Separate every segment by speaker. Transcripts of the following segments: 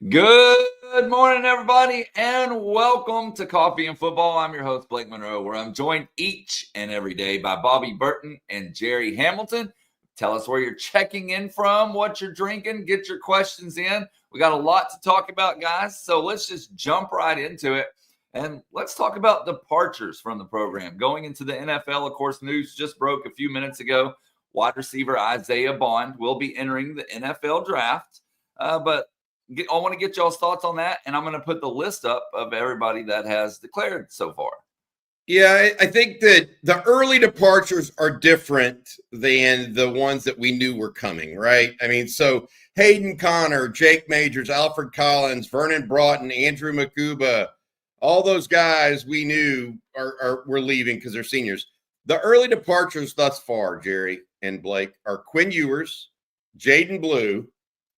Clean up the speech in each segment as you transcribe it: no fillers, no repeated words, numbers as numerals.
Speaker 1: Good morning, everybody, and welcome to Coffee and Football. I'm your host, Blake Monroe, where I'm joined each and every day by Bobby Burton and Jerry Hamilton. Tell us where you're checking in from, what you're drinking, get your questions in. We got a lot to talk about, guys, so let's just jump right into it. And let's talk about departures from the program. Going into the NFL, of course, news just broke a few minutes ago. Wide receiver Isaiah Bond will be entering the NFL draft, but I want to get y'all's thoughts on that, and I'm going to put the list up of everybody that has declared so far.
Speaker 2: Yeah, I think that the early departures are different than the ones that we knew were coming, right? I mean, so Hayden Connor, Jake Majors, Alfred Collins, Vernon Broughton, Andrew Makuba, all those guys we knew were leaving because they're seniors. The early departures thus far, Jerry and Blake, are Quinn Ewers, Jaden Blue,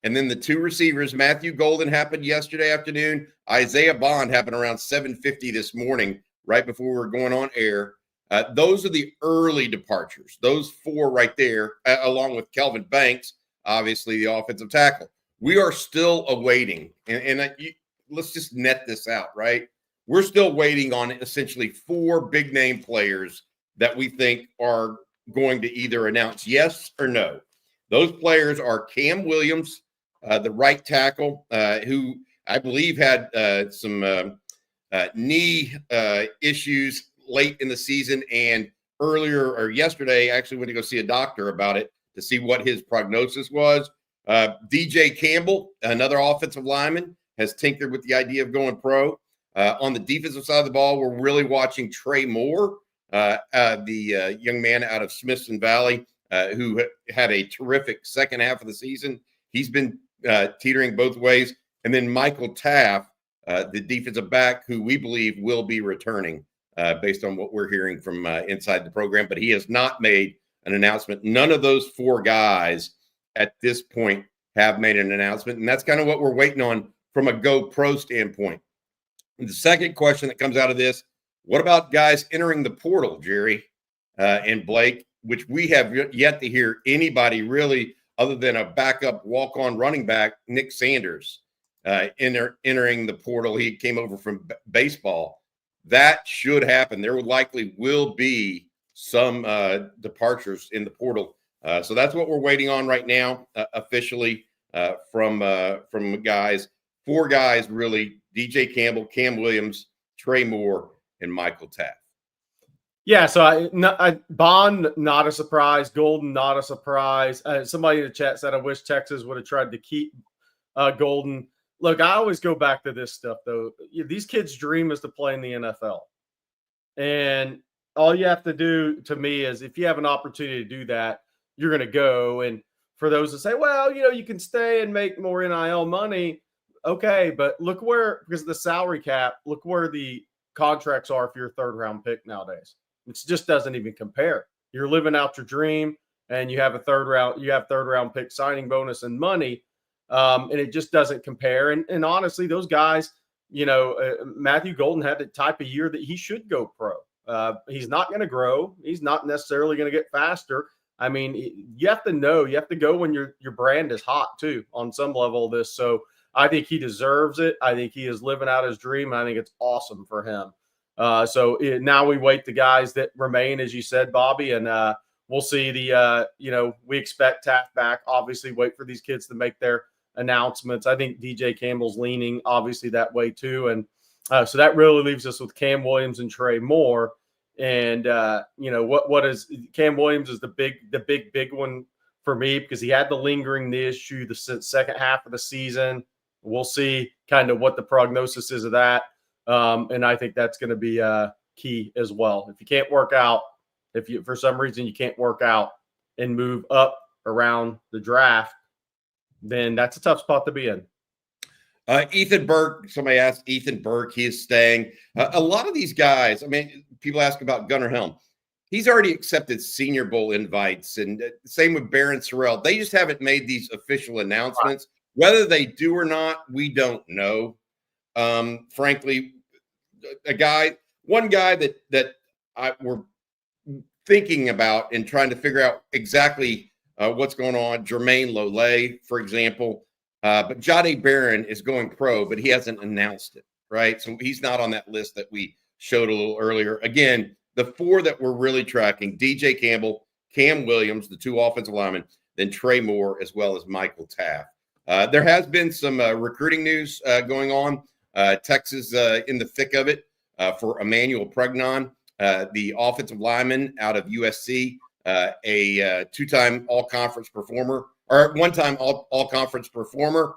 Speaker 2: and then the two receivers. Matthew Golden happened yesterday afternoon. Isaiah Bond happened around 7:50 this morning, right before we were going on air. Those are the early departures. Those four right there, along with Kelvin Banks, obviously the offensive tackle. We are still awaiting, and let's just net this out, right? We're still waiting on essentially four big-name players that we think are going to either announce yes or no. Those players are Cam Williams, the right tackle, who I believe had some knee issues late in the season, and earlier or yesterday actually went to go see a doctor about it to see what his prognosis was. DJ Campbell, another offensive lineman, has tinkered with the idea of going pro. On the defensive side of the ball, we're really watching Trey Moore, the young man out of Smithson Valley, who had a terrific second half of the season. He's been teetering both ways. And then Michael Taft, the defensive back, who we believe will be returning based on what we're hearing from inside the program. But he has not made an announcement. None of those four guys at this point have made an announcement. And that's kind of what we're waiting on from a Go Pro standpoint. And the second question that comes out of this, what about guys entering the portal, Jerry and Blake, which we have yet to hear anybody really other than a backup walk-on running back, Nick Sanders, entering the portal. He came over from baseball. That should happen. There likely will be some departures in the portal. So that's what we're waiting on right now, officially from guys. Four guys, really: DJ Campbell, Cam Williams, Trey Moore, and Michael Taft.
Speaker 3: Yeah, so Bond, not a surprise. Golden, not a surprise. Somebody in the chat said, I wish Texas would have tried to keep Golden. Look, I always go back to this stuff, though. These kids' dream is to play in the NFL. And all you have to do, to me, is if you have an opportunity to do that, you're going to go. And for those that say, well, you can stay and make more NIL money. Okay, but look where, because of the salary cap, look where the contracts are for your third-round pick nowadays. It just doesn't even compare. You're living out your dream, and you have third round pick signing bonus and money, and it just doesn't compare. And honestly, those guys, Matthew Golden had the type of year that he should go pro. He's not going to grow. He's not necessarily going to get faster. I mean, you have to know. You have to go when your brand is hot too on some level of this. So I think he deserves it. I think he is living out his dream. I think it's awesome for him. So now we wait the guys that remain, as you said, Bobby, and we'll see we expect Taft back. Obviously, wait for these kids to make their announcements. I think DJ Campbell's leaning obviously that way too. And so that really leaves us with Cam Williams and Trey Moore. And what is Cam Williams is the big one for me, because he had the lingering knee issue the second half of the season. We'll see kind of what the prognosis is of that. And I think that's going to be key as well. If you can't work out, if you for some reason you can't work out and move up around the draft, then that's a tough spot to be in.
Speaker 2: Ethan Burke, somebody asked Ethan Burke, he is staying. A lot of these guys, I mean, people ask about Gunnar Helm. He's already accepted Senior Bowl invites, and same with Barron Sorrell. They just haven't made these official announcements. Whether they do or not, we don't know. Frankly, one guy that we're thinking about and trying to figure out exactly what's going on, Jermaine Lole, for example. But Jahdae Barron is going pro, but he hasn't announced it, right? So he's not on that list that we showed a little earlier. Again, the 4 that we're really tracking: DJ Campbell, Cam Williams, the 2 offensive linemen, then Trey Moore, as well as Michael Taft. There has been some recruiting news going on. Texas in the thick of it for Emmanuel Pregnon, the offensive lineman out of USC, a 2-time all-conference performer, or 1-time all-conference performer.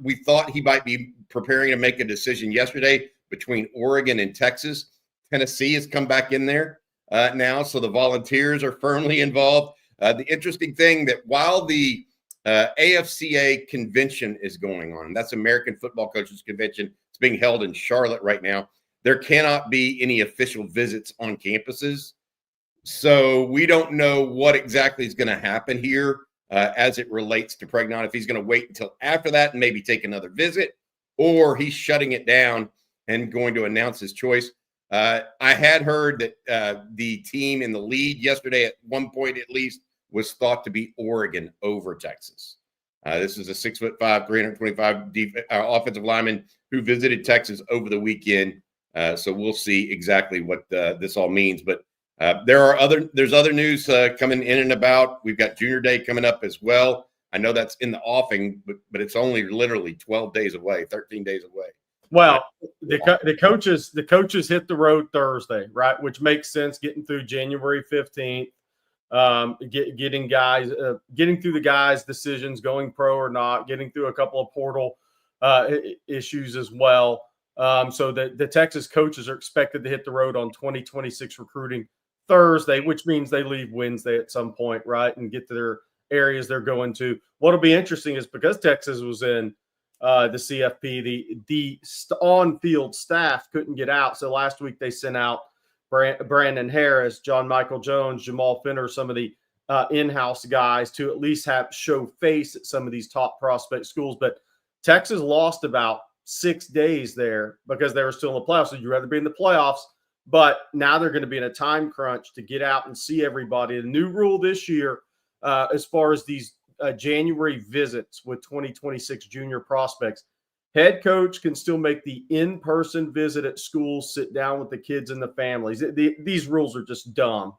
Speaker 2: We thought he might be preparing to make a decision yesterday between Oregon and Texas. Tennessee has come back in there now, so the Volunteers are firmly involved. The interesting thing that while the AFCA convention is going on, that's American Football Coaches Convention, it's being held in Charlotte right now, there cannot be any official visits on campuses. So we don't know what exactly is going to happen here as it relates to Pregnon, if he's going to wait until after that and maybe take another visit, or he's shutting it down and going to announce his choice. I had heard that the team in the lead yesterday, at one point at least, was thought to be Oregon over Texas. This is a 6'5", 325 offensive lineman who visited Texas over the weekend. So we'll see exactly what this all means. But there's other news coming in and about. We've got Junior Day coming up as well. I know that's in the offing, but it's only literally 12 days away, 13 days away.
Speaker 3: Well, the coaches hit the road Thursday, right? Which makes sense, getting through January 15th, getting through the guys' decisions, going pro or not, getting through a couple of portal issues as well. So the Texas coaches are expected to hit the road on 2026 recruiting Thursday, which means they leave Wednesday at some point, right, and get to their areas they're going to. What'll be interesting is because Texas was in the CFP, the on-field staff couldn't get out. So last week they sent out Brandon Harris, John Michael Jones, Jamal Finner, some of the in-house guys to at least show face at some of these top prospect schools. But Texas lost about 6 days there because they were still in the playoffs. So you'd rather be in the playoffs, but now they're going to be in a time crunch to get out and see everybody. The new rule this year, as far as these January visits with 2026 junior prospects, head coach can still make the in-person visit at schools, sit down with the kids and the families. These rules are just dumb.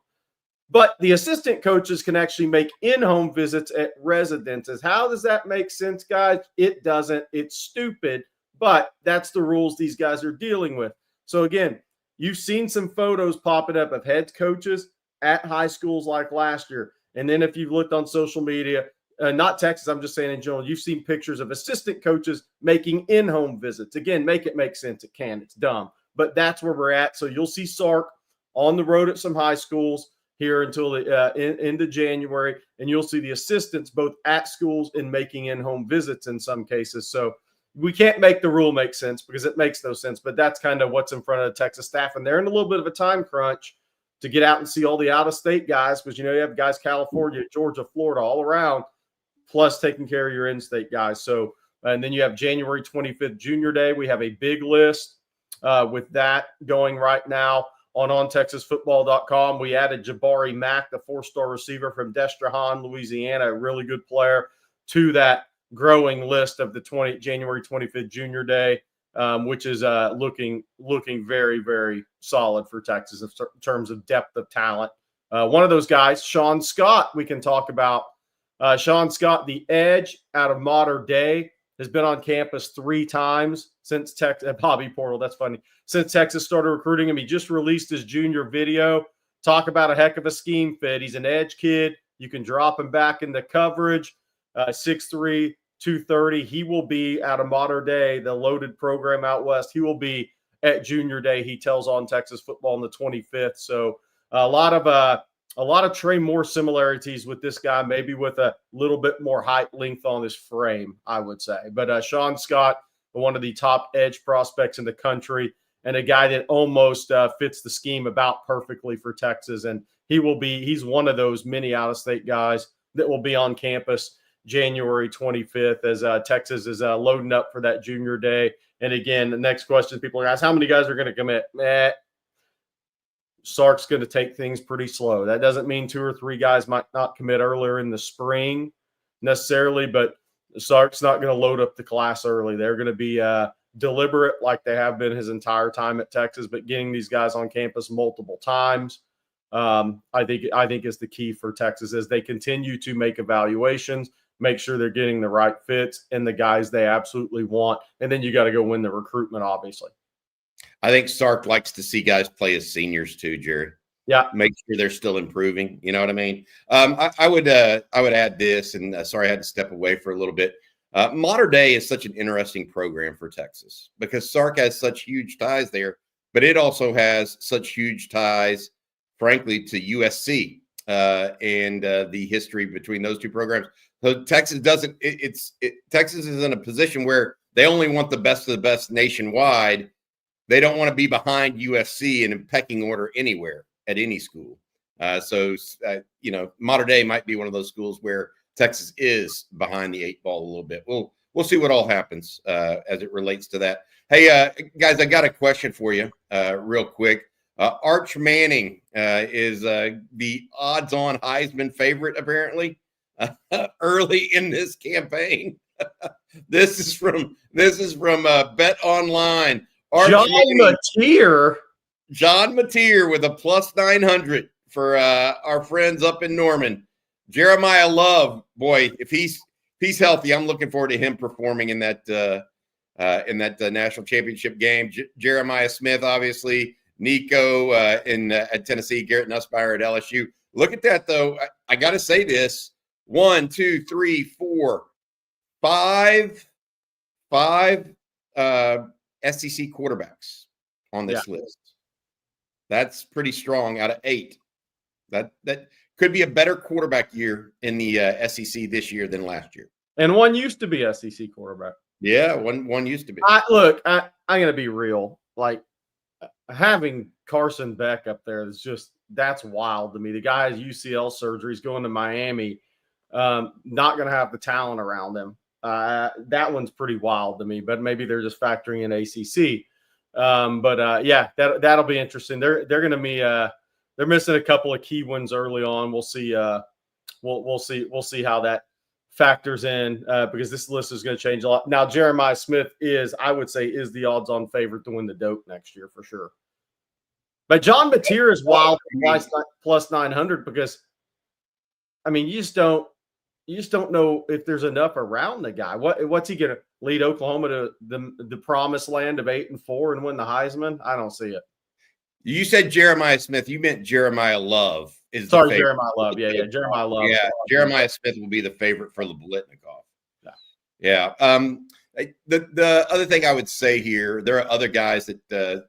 Speaker 3: But the assistant coaches can actually make in-home visits at residences. How does that make sense, guys? It doesn't. It's stupid, but that's the rules these guys are dealing with. So again, you've seen some photos popping up of head coaches at high schools like last year. And then if you've looked on social media, not Texas, I'm just saying in general, you've seen pictures of assistant coaches making in-home visits. Again, make it make sense. It can. It's dumb. But that's where we're at. So you'll see Sark on the road at some high schools here until into January, and you'll see the assistants both at schools and making in-home visits in some cases. So we can't make the rule make sense because it makes no sense, but that's kind of what's in front of the Texas staff. And they're in a little bit of a time crunch to get out and see all the out-of-state guys because, you know, you have guys California, Georgia, Florida, all around, plus taking care of your in-state guys. So, and then you have January 25th, Junior Day. We have a big list with that going right now on ontexasfootball.com. We added Jabari Mack, the 4-star receiver from Destrehan, Louisiana, a really good player, to that growing list of the January 25th Junior Day, which is looking very, very solid for Texas in terms of depth of talent. One of those guys, Sean Scott, we can talk about. Sean Scott, the edge out of Mater Dei, has been on campus 3 times since Texas. Bobby Portal, that's funny. Since Texas started recruiting him, he just released his junior video. Talk about a heck of a scheme fit. He's an edge kid. You can drop him back into coverage. 6'3", 230. He will be out of Mater Dei, the loaded program out west. He will be at Junior Day, he tells On Texas Football on the 25th. So a lot of Trey Moore similarities with this guy, maybe with a little bit more height length on his frame, I would say. But Sean Scott, one of the top edge prospects in the country, and a guy that almost fits the scheme about perfectly for Texas. And he's one of those many out-of-state guys that will be on campus January 25th as Texas is loading up for that Junior Day. And again, the next question people are asking, how many guys are going to commit? Sark's going to take things pretty slow. That doesn't mean 2 or 3 guys might not commit earlier in the spring necessarily, but Sark's not going to load up the class early. They're going to be deliberate like they have been his entire time at Texas, but getting these guys on campus multiple times, I think is the key for Texas as they continue to make evaluations, make sure they're getting the right fits and the guys they absolutely want. And then you got to go win the recruitment, obviously.
Speaker 2: I think Sark likes to see guys play as seniors too, Jerry.
Speaker 3: Yeah.
Speaker 2: Make sure they're still improving. You know what I mean? I would add this, and sorry, I had to step away for a little bit. Modern Day is such an interesting program for Texas because Sark has such huge ties there, but it also has such huge ties, frankly, to USC and the history between those two programs. So Texas doesn't. Texas is in a position where they only want the best of the best nationwide. They don't want to be behind USC in pecking order anywhere at any school. So Modern Day might be one of those schools where Texas is behind the 8 ball a little bit. We'll see what all happens as it relates to that. Hey, guys, I got a question for you real quick. Arch Manning is the odds-on Heisman favorite, apparently, early in this campaign. This is from Bet Online. John Mateer with a plus 900 for our friends up in Norman. Jeremiah Love, boy, if he's healthy, I'm looking forward to him performing in that national championship game. Jeremiah Smith, obviously, Nico at Tennessee, Garrett Nussmeier at LSU. Look at that, though. I got to say this: 1, 2, 3, 4, 5 SEC quarterbacks on this list. That's pretty strong out of 8. That could be a better quarterback year in the SEC this year than last year.
Speaker 3: And one used to be SEC quarterback.
Speaker 2: Yeah, one used to be.
Speaker 3: I'm going to be real. Like, having Carson Beck up there is that's wild to me. The guy has UCL surgery. He's going to Miami. Not going to have the talent around him. That one's pretty wild to me, but maybe they're just factoring in ACC. That'll be interesting. They're going to be they're missing a couple of key ones early on. We'll see. We'll see how that factors in because this list is going to change a lot. Now, Jeremiah Smith I would say, is the odds-on favorite to win the Doak next year for sure. But John Mateer is wild plus 900 because, I mean, you just don't know if there's enough around the guy. What's he going to lead Oklahoma to the promised land of 8-4 and win the Heisman? I don't see it.
Speaker 2: You said Jeremiah Smith. You meant Jeremiah Love.
Speaker 3: Jeremiah Love. Yeah, Jeremiah Love.
Speaker 2: Yeah, Jeremiah Smith will be the favorite for the Biletnikoff. Yeah. The other thing I would say here, there are other guys that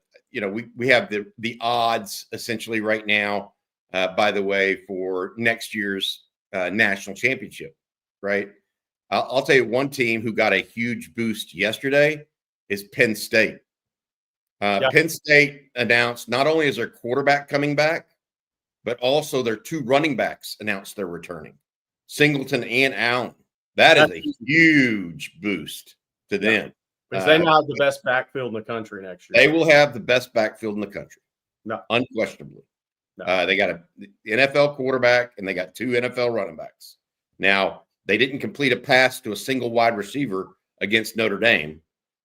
Speaker 2: we have the odds essentially right now. By the way, for next year's national championship, right? I'll tell you one team who got a huge boost yesterday is Penn State. Penn State announced not only is their quarterback coming back, but also their 2 running backs announced they're returning, Singleton and Allen. That is a huge boost to them.
Speaker 3: Because they now have the best backfield in the country next year.
Speaker 2: They will have the best backfield in the country.
Speaker 3: No.
Speaker 2: Unquestionably.
Speaker 3: No.
Speaker 2: They got an NFL quarterback and they got 2 NFL running backs. Now, they didn't complete a pass to a single wide receiver against Notre Dame.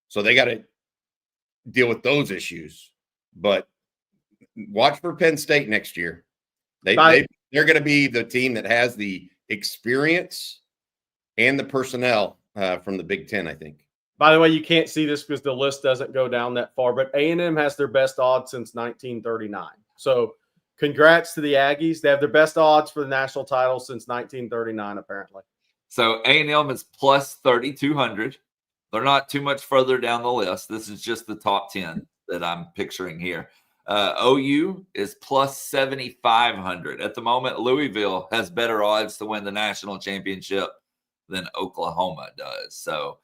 Speaker 2: So they got to deal with those issues. But watch for Penn State next year. They're going to be the team that has the experience and the personnel from the Big Ten, I think.
Speaker 3: By the way, you can't see this because the list doesn't go down that far, but A&M has their best odds since 1939. So congrats to the Aggies. They have their best odds for the national title since 1939, apparently.
Speaker 1: So A&M is plus 3,200. They're not too much further down the list. This is just the top 10 that I'm picturing here. OU is plus 7,500. At the moment, Louisville has better odds to win the national championship than Oklahoma does. So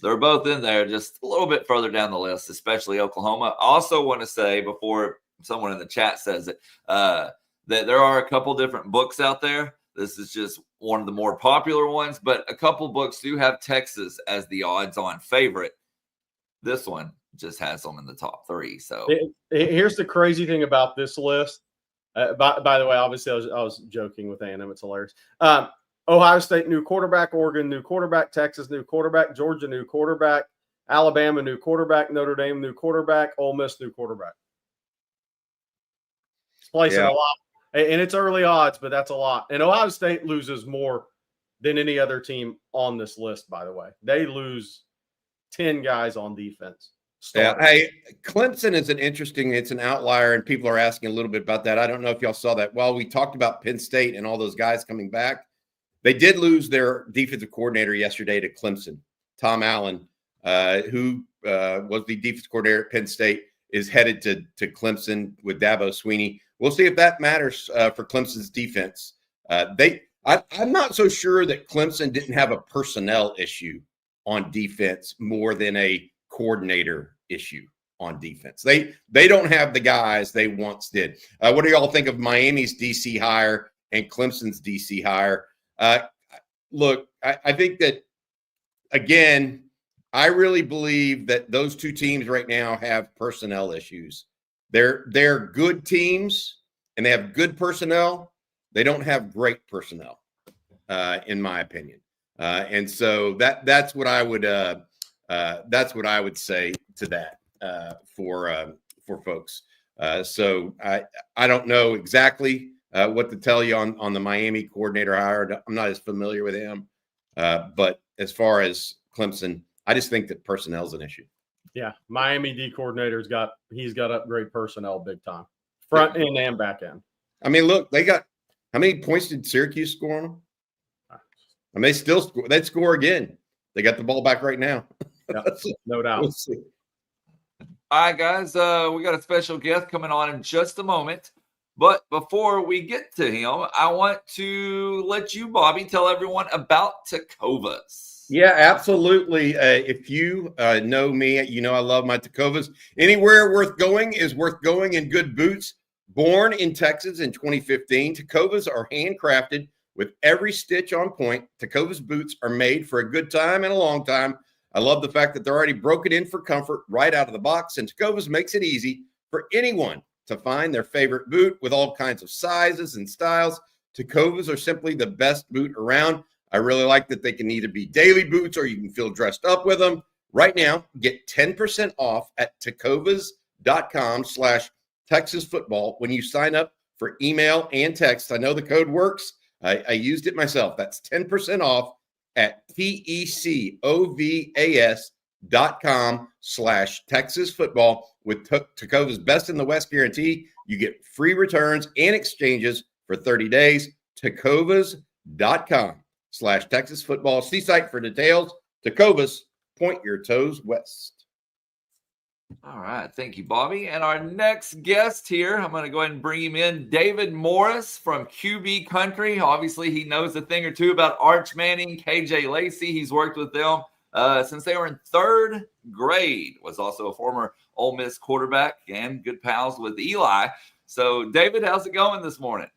Speaker 1: they're both in there just a little bit further down the list, especially Oklahoma. I also want to say, before someone in the chat says it, that there are a couple different books out there. This is just one of the more popular ones, but a couple books do have Texas as the odds-on favorite. This one just has them in the top 3. So
Speaker 3: here's the crazy thing about this list. By the way, obviously I was joking with A&M. It's hilarious. Ohio State, new quarterback. Oregon, new quarterback. Texas, new quarterback. Georgia, new quarterback. Alabama, new quarterback. Notre Dame, new quarterback. Ole Miss, new quarterback. It's placing a lot. And it's early odds, but that's a lot. And Ohio State loses more than any other team on this list, by the way. They lose 10 guys on defense.
Speaker 2: Yeah. Hey, Clemson is it's an outlier, and people are asking a little bit about that. I don't know if y'all saw that. While we talked about Penn State and all those guys coming back, they did lose their defensive coordinator yesterday to Clemson. Tom Allen, who was the defensive coordinator at Penn State, is headed to Clemson with Dabo Swinney. We'll see if that matters for Clemson's defense. I'm not so sure that Clemson didn't have a personnel issue on defense more than a coordinator issue on defense. They don't have the guys they once did. What do y'all think of Miami's DC hire and Clemson's DC hire? Look, I think that, again, I really believe that those two teams right now have personnel issues. They're good teams, and they have good personnel. They don't have great personnel, in my opinion. And so that's what I would say to that for folks. So I don't know exactly what to tell you on the Miami coordinator hire. I'm not as familiar with him, but as far as Clemson, I just think that personnel is an issue.
Speaker 3: Yeah, Miami D coordinator's got upgrade personnel big time, front end and back end.
Speaker 2: I mean, look, they got how many points did Syracuse score on them? I mean, they still score. They'd score again. They got the ball back right now.
Speaker 3: Yeah, no doubt.
Speaker 2: We'll see.
Speaker 1: All right, guys, we got a special guest coming on in just a moment. But before we get to him, I want to let you, Bobby, tell everyone about Tecovas.
Speaker 2: Yeah, absolutely. If you know me, you know I love my Tecovas. Anywhere worth going is worth going in good boots. Born in Texas in 2015, Tecovas are handcrafted with every stitch on point. Tecovas boots are made for a good time and a long time. I love the fact that they're already broken in for comfort right out of the box, and Tecovas makes it easy for anyone to find their favorite boot with all kinds of sizes and styles. Tecovas are simply the best boot around. I really like that they can either be daily boots or you can feel dressed up with them. Right now, get 10% off at tecovas.com/TexasFootball when you sign up for email and text. I know the code works. I used it myself. That's 10% off at tecovas.com/TexasFootball. With Tecovas Best in the West guarantee, you get free returns and exchanges for 30 days. Tecovas.com/TexasFootball. See site for details. Tecovas, point your toes west.
Speaker 1: All right. Thank you, Bobby. And our next guest here, I'm going to go ahead and bring him in, David Morris from QB Country. Obviously, he knows a thing or two about Arch Manning, KJ Lacy. He's worked with them since they were in third grade, was also a former Ole Miss quarterback and good pals with Eli. So, David, how's it going this morning?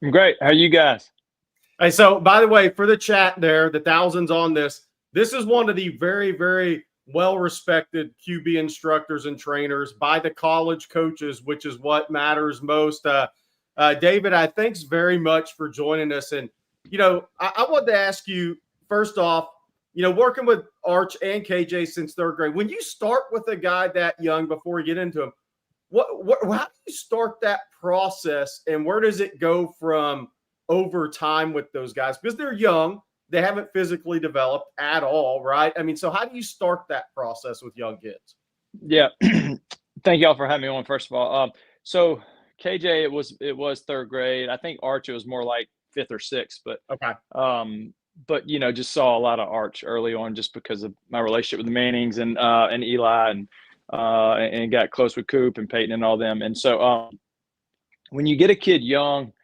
Speaker 4: I'm great. How are you guys?
Speaker 3: Hey, so by the way, for the chat there, the thousands on this is one of the very, very well-respected QB instructors and trainers by the college coaches, which is what matters most. David, I thanks very much for joining us. And, I wanted to ask you, first off, working with Arch and KJ since third grade, when you start with a guy that young how do you start that process, and where does it go from over time with those guys? Because they're young. They haven't physically developed at all, right? I mean, so how do you start that process with young kids?
Speaker 4: Yeah. Thank y'all for having me on, first of all. So KJ, it was third grade. I think Arch, it was more like fifth or sixth, but
Speaker 3: okay.
Speaker 4: But just saw a lot of Arch early on just because of my relationship with the Mannings and Eli and got close with Coop and Peyton and all them. And so when you get a kid young,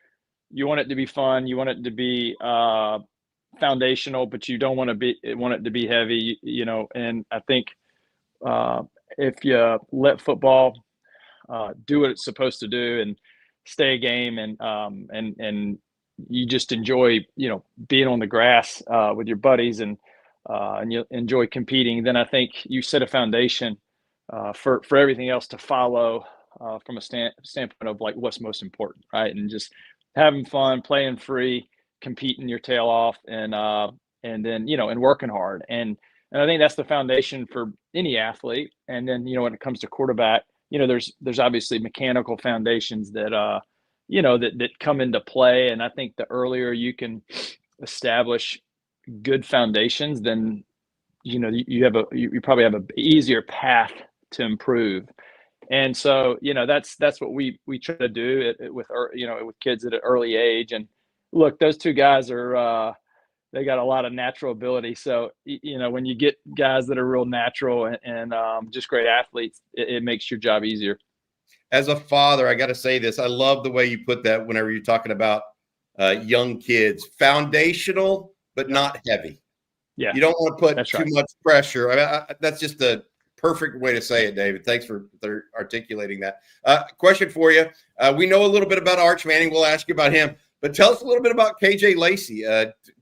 Speaker 4: you want it to be fun. You want it to be foundational, but you don't want it to be heavy, and I think if you let football do what it's supposed to do and stay a game and you just enjoy, being on the grass with your buddies and you enjoy competing, then I think you set a foundation for everything else to follow from a standpoint of like what's most important, right? And just having fun, playing free, competing your tail off and then, and working hard. And I think that's the foundation for any athlete. And then, when it comes to quarterback, there's obviously mechanical foundations that, that come into play. And I think the earlier you can establish good foundations, then, you probably have a easier path to improve. And so, that's what we try to do with kids at an early age. And look, those two guys are, they got a lot of natural ability. So, when you get guys that are real natural and just great athletes, it makes your job easier.
Speaker 2: As a father, I got to say this. I love the way you put that whenever you're talking about young kids. Foundational, but not heavy.
Speaker 4: Yeah.
Speaker 2: You don't want to put too
Speaker 4: right.
Speaker 2: much pressure. That's just a perfect way to say it, David. Thanks for articulating that. Question for you. We know a little bit about Arch Manning. We'll ask you about him. But tell us a little bit about KJ Lacy.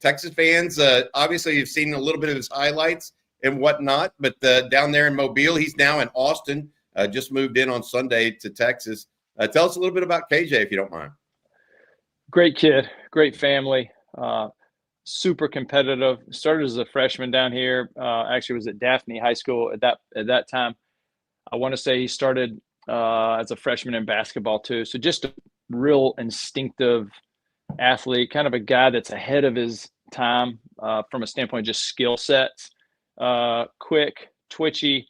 Speaker 2: Texas fans, obviously, you've seen a little bit of his highlights and whatnot. But down there in Mobile, he's now in Austin, just moved in on Sunday to Texas. Tell us a little bit about KJ, if you don't mind.
Speaker 4: Great kid, great family, super competitive. Started as a freshman down here. Actually, was at Daphne High School at that time. I want to say he started as a freshman in basketball too. So just a real instinctive athlete, kind of a guy that's ahead of his time from a standpoint of just skill sets, quick, twitchy,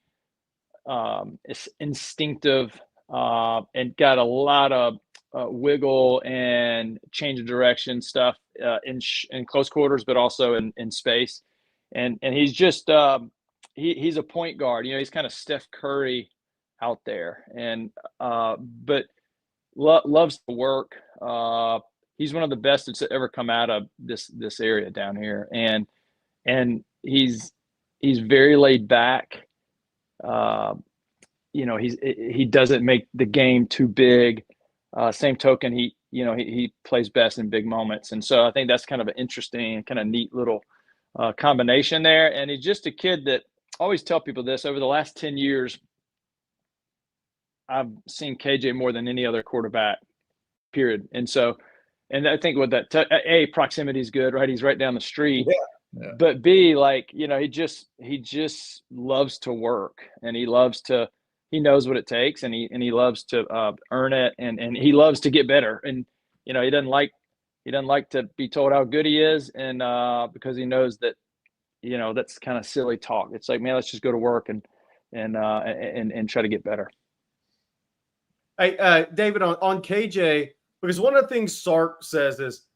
Speaker 4: instinctive, and got a lot of wiggle and change of direction stuff in close quarters, but also in space. And he's just he's a point guard. He's kind of Steph Curry out there, and but loves to work. He's one of the best that's ever come out of this area down here, and he's very laid back. He doesn't make the game too big. Same token, he plays best in big moments, and so I think that's kind of an interesting, kind of neat little combination there. And he's just a kid that I always tell people this: over the last 10 years, I've seen KJ more than any other quarterback. Period. And so. And I think with that, proximity is good, right? He's right down the street.
Speaker 2: Yeah.
Speaker 4: But B, he just loves to work, and he knows what it takes, and he loves to earn it, and he loves to get better. And he doesn't like to be told how good he is, and because he knows that that's kind of silly talk. It's like, man, let's just go to work and try to get better.
Speaker 3: Hey, David, on KJ. Because one of the things Sark says is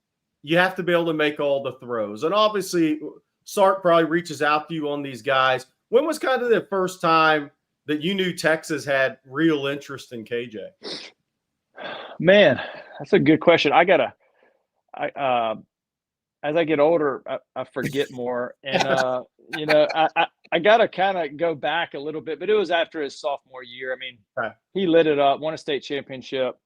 Speaker 3: you have to be able to make all the throws. And obviously, Sark probably reaches out to you on these guys. When was kind of the first time that you knew Texas had real interest in KJ?
Speaker 4: Man, that's a good question. As I get older, I forget more. And, I got to kind of go back a little bit. But it was after his sophomore year. I mean, He lit it up, won a state championship.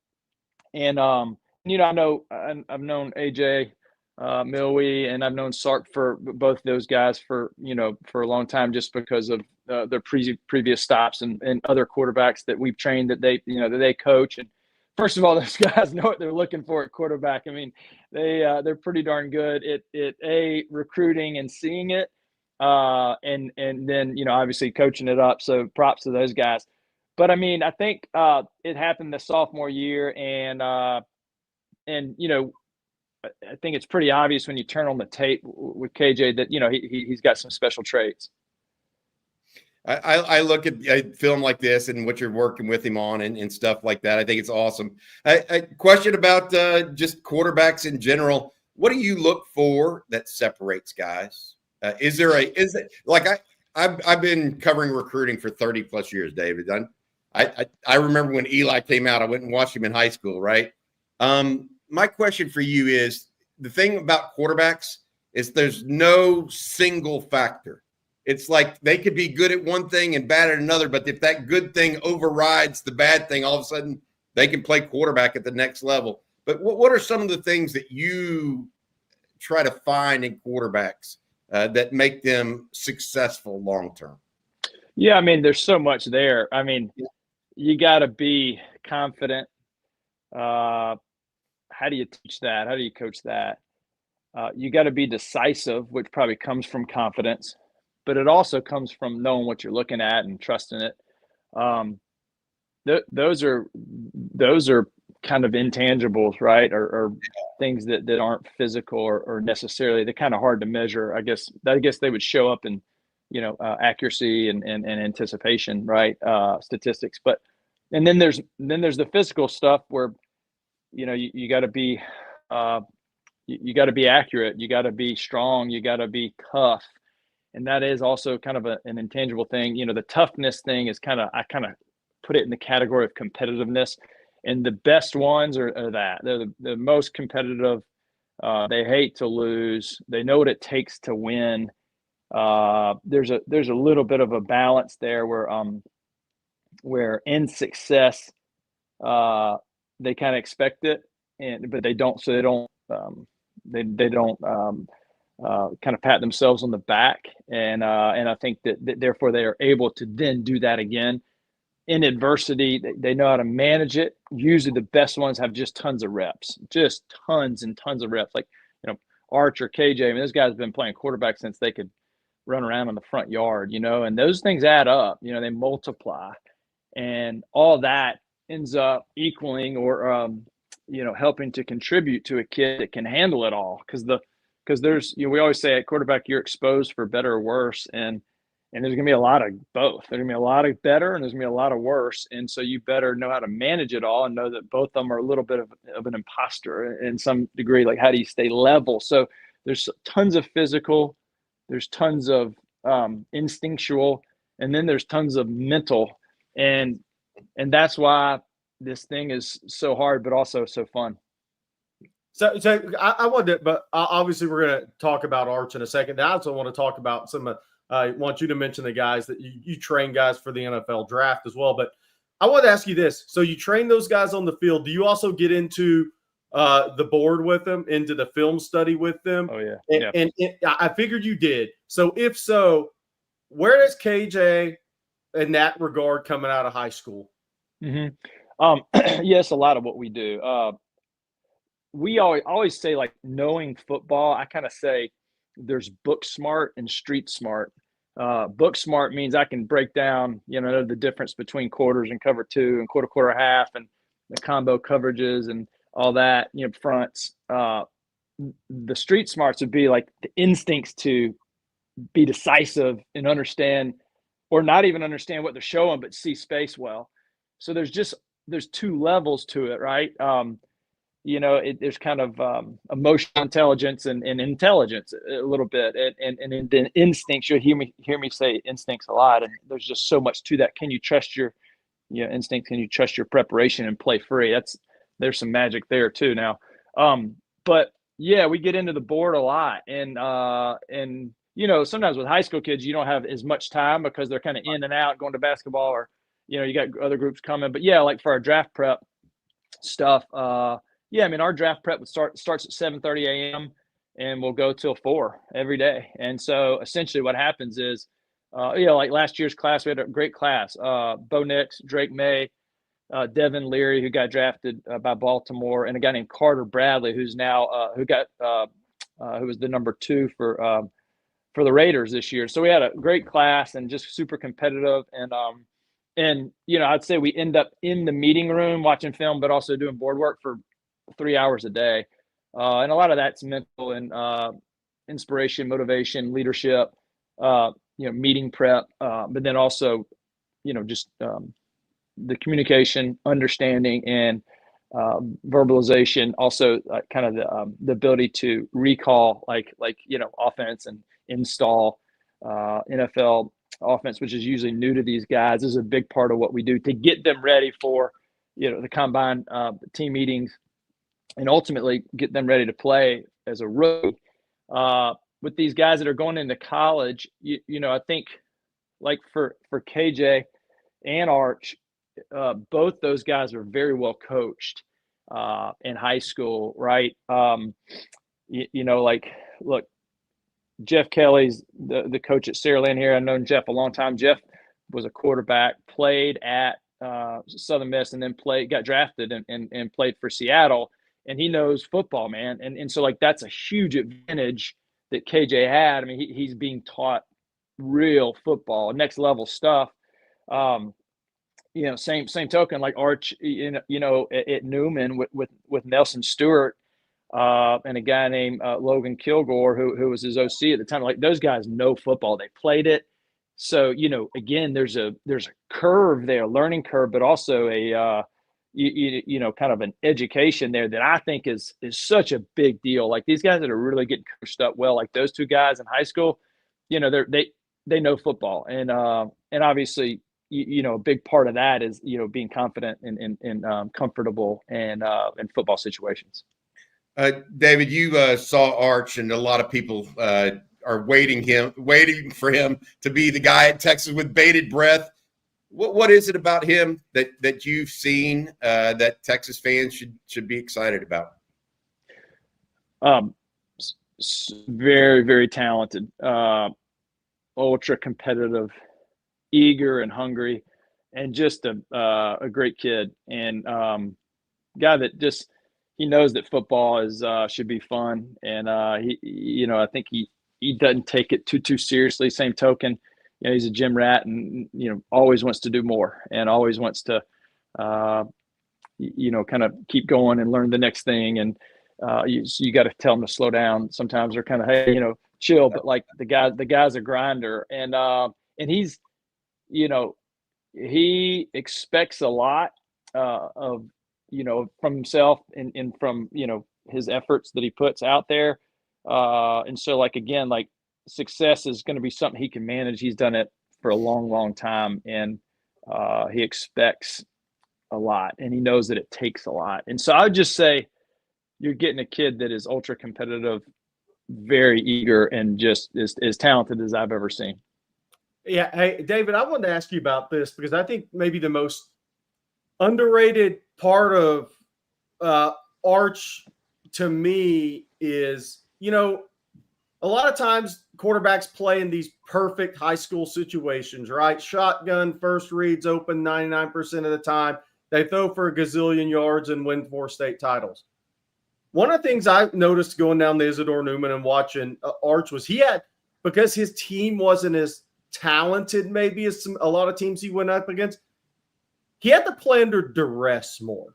Speaker 4: And, I've known AJ Milwee, and I've known Sark for both those guys for a long time, just because of their previous stops and other quarterbacks that we've trained that they coach. And first of all, those guys know what they're looking for at quarterback. I mean, they're pretty darn good at recruiting and seeing it. And then, obviously coaching it up. So props to those guys. But I mean, I think it happened the sophomore year, and I think it's pretty obvious when you turn on the tape with KJ that he's got some special traits.
Speaker 2: I look at film like this and what you're working with him on and stuff like that. I think it's awesome. A question about just quarterbacks in general. What do you look for that separates guys? I've been covering recruiting for 30 plus years, David. I remember when Eli came out, I went and watched him in high school, right? My question for you is, the thing about quarterbacks is there's no single factor. It's like they could be good at one thing and bad at another, but if that good thing overrides the bad thing, all of a sudden they can play quarterback at the next level. But what are some of the things that you try to find in quarterbacks that make them successful long-term?
Speaker 4: Yeah, I mean, there's so much there. I mean, you got to be confident. How do you teach that? How do you coach that? You got to be decisive, which probably comes from confidence, but it also comes from knowing what you're looking at and trusting it. Those are kind of intangibles, right? Or things that aren't physical or necessarily, they're kind of hard to measure. I guess they would show up in, accuracy and anticipation, right? Statistics, and then there's the physical stuff where, you got to be, you got to be accurate. You got to be strong. You got to be tough. And that is also kind of an intangible thing. The toughness thing is I kind of put it in the category of competitiveness. And the best ones are that. They're the most competitive. They hate to lose. They know what it takes to win. There's a little bit of a balance there where in success, they kind of expect it, but they don't. So they don't. They don't kind of pat themselves on the back, and I think that therefore they are able to then do that again in adversity. They know how to manage it. Usually, the best ones have just tons of reps, just tons and tons of reps. Like Arch or KJ. I mean, those guys have been playing quarterback since they could run around in the front yard. And those things add up. They multiply, and all that ends up equaling or helping to contribute to a kid that can handle it all. Because there's, we always say at quarterback, you're exposed for better or worse. And there's going to be a lot of both. There's going to be a lot of better and there's going to be a lot of worse. And so you better know how to manage it all and know that both of them are a little bit of an imposter in some degree. Like, how do you stay level? So there's tons of physical, there's tons of instinctual, and then there's tons of mental. And that's why this thing is so hard, but also so fun.
Speaker 3: So I wanted, but obviously we're going to talk about Arch in a second. I also want to talk about I want you to mention the guys that you train guys for the NFL draft as well. But I want to ask you this. So you train those guys on the field. Do you also get into the board with them, into the film study with them?
Speaker 4: Oh, yeah.
Speaker 3: And I figured you did. So if so, where does KJ in that regard coming out of high school?
Speaker 4: Mm-hmm. Yes, a lot of what we do. We always say, like, knowing football, I kind of say there's book smart and street smart. Book smart means I can break down, the difference between quarters and cover two and quarter half and the combo coverages and all that, fronts. The street smarts would be like the instincts to be decisive and understand, or not even understand what they're showing, but see space well. So there's two levels to it, right? There's kind of emotional intelligence and intelligence a little bit, and then instincts. You'll hear me say instincts a lot, and there's just so much to that. Can you trust your instincts? Can you trust your preparation and play free? There's some magic there too now. But yeah, we get into the board a lot, and sometimes with high school kids you don't have as much time because they're kind of in and out going to basketball, or you got other groups coming. But yeah, like for our draft prep stuff, yeah, I mean, our draft prep starts at 7:30 a.m. and we'll go till 4 every day. And so essentially what happens is, like last year's class, we had a great class. Bo Nix, Drake May, Devin Leary, who got drafted by Baltimore, and a guy named Carter Bradley, who's now who was the number 2 for the Raiders this year. So we had a great class and just super competitive. And I'd say we end up in the meeting room watching film, but also doing board work for 3 hours a day. And a lot of that's mental and inspiration, motivation, leadership, meeting prep, but then also, just the communication, understanding, and verbalization. Also, kind of the ability to recall, like offense and install NFL offense, which is usually new to these guys. This is a big part of what we do to get them ready for the combine, team meetings, and ultimately get them ready to play as a rookie. With these guys that are going into college, I think like for KJ and Arch, both those guys are very well coached in high school, right? Like, look, Jeff Kelly's the coach at Saraland here. I've known Jeff a long time. Jeff was a quarterback, played at Southern Miss, and then got drafted and played for Seattle. and he knows football, man. And so like that's a huge advantage that KJ had. I mean, he's being taught real football, next level stuff. Same token, like Arch, at Newman with Nelson Stewart and a guy named Logan Kilgore, who was his OC at the time. Like those guys know football, they played it. So again, there's a curve there, learning curve, but also a kind of an education there that I think is such a big deal. Like these guys that are really getting coached up well, like those two guys in high school, they know football, and obviously a big part of that is being confident and comfortable in football situations.
Speaker 2: David, you saw Arch, and a lot of people are waiting for him to be the guy at Texas with bated breath. What is it about him that you've seen that Texas fans should be excited about?
Speaker 4: Very, very talented, ultra competitive, eager and hungry, and just a great kid, and guy that just he knows that football should be fun, and I think he doesn't take it too seriously. Same token, he's a gym rat, and always wants to do more, and always wants to kind of keep going and learn the next thing. And you got to tell him to slow down. Sometimes they're kind of, hey, chill, but like the guy's a grinder, and he's he expects a lot of from himself and from his efforts that he puts out there, and so like again, like success is going to be something he can manage. He's done it for a long time, and he expects a lot, and he knows that it takes a lot. And so I would just say you're getting a kid that is ultra competitive, very eager, and just as talented as I've ever seen.
Speaker 3: Yeah. Hey, David, I wanted to ask you about this because I think maybe the most underrated part of Arch to me is, a lot of times quarterbacks play in these perfect high school situations, right? Shotgun, first reads open 99% of the time. They throw for a gazillion yards and win 4 state titles. One of the things I noticed going down the Isidore Newman and watching Arch was because his team wasn't as talented maybe as a lot of teams he went up against, he had to play under duress more.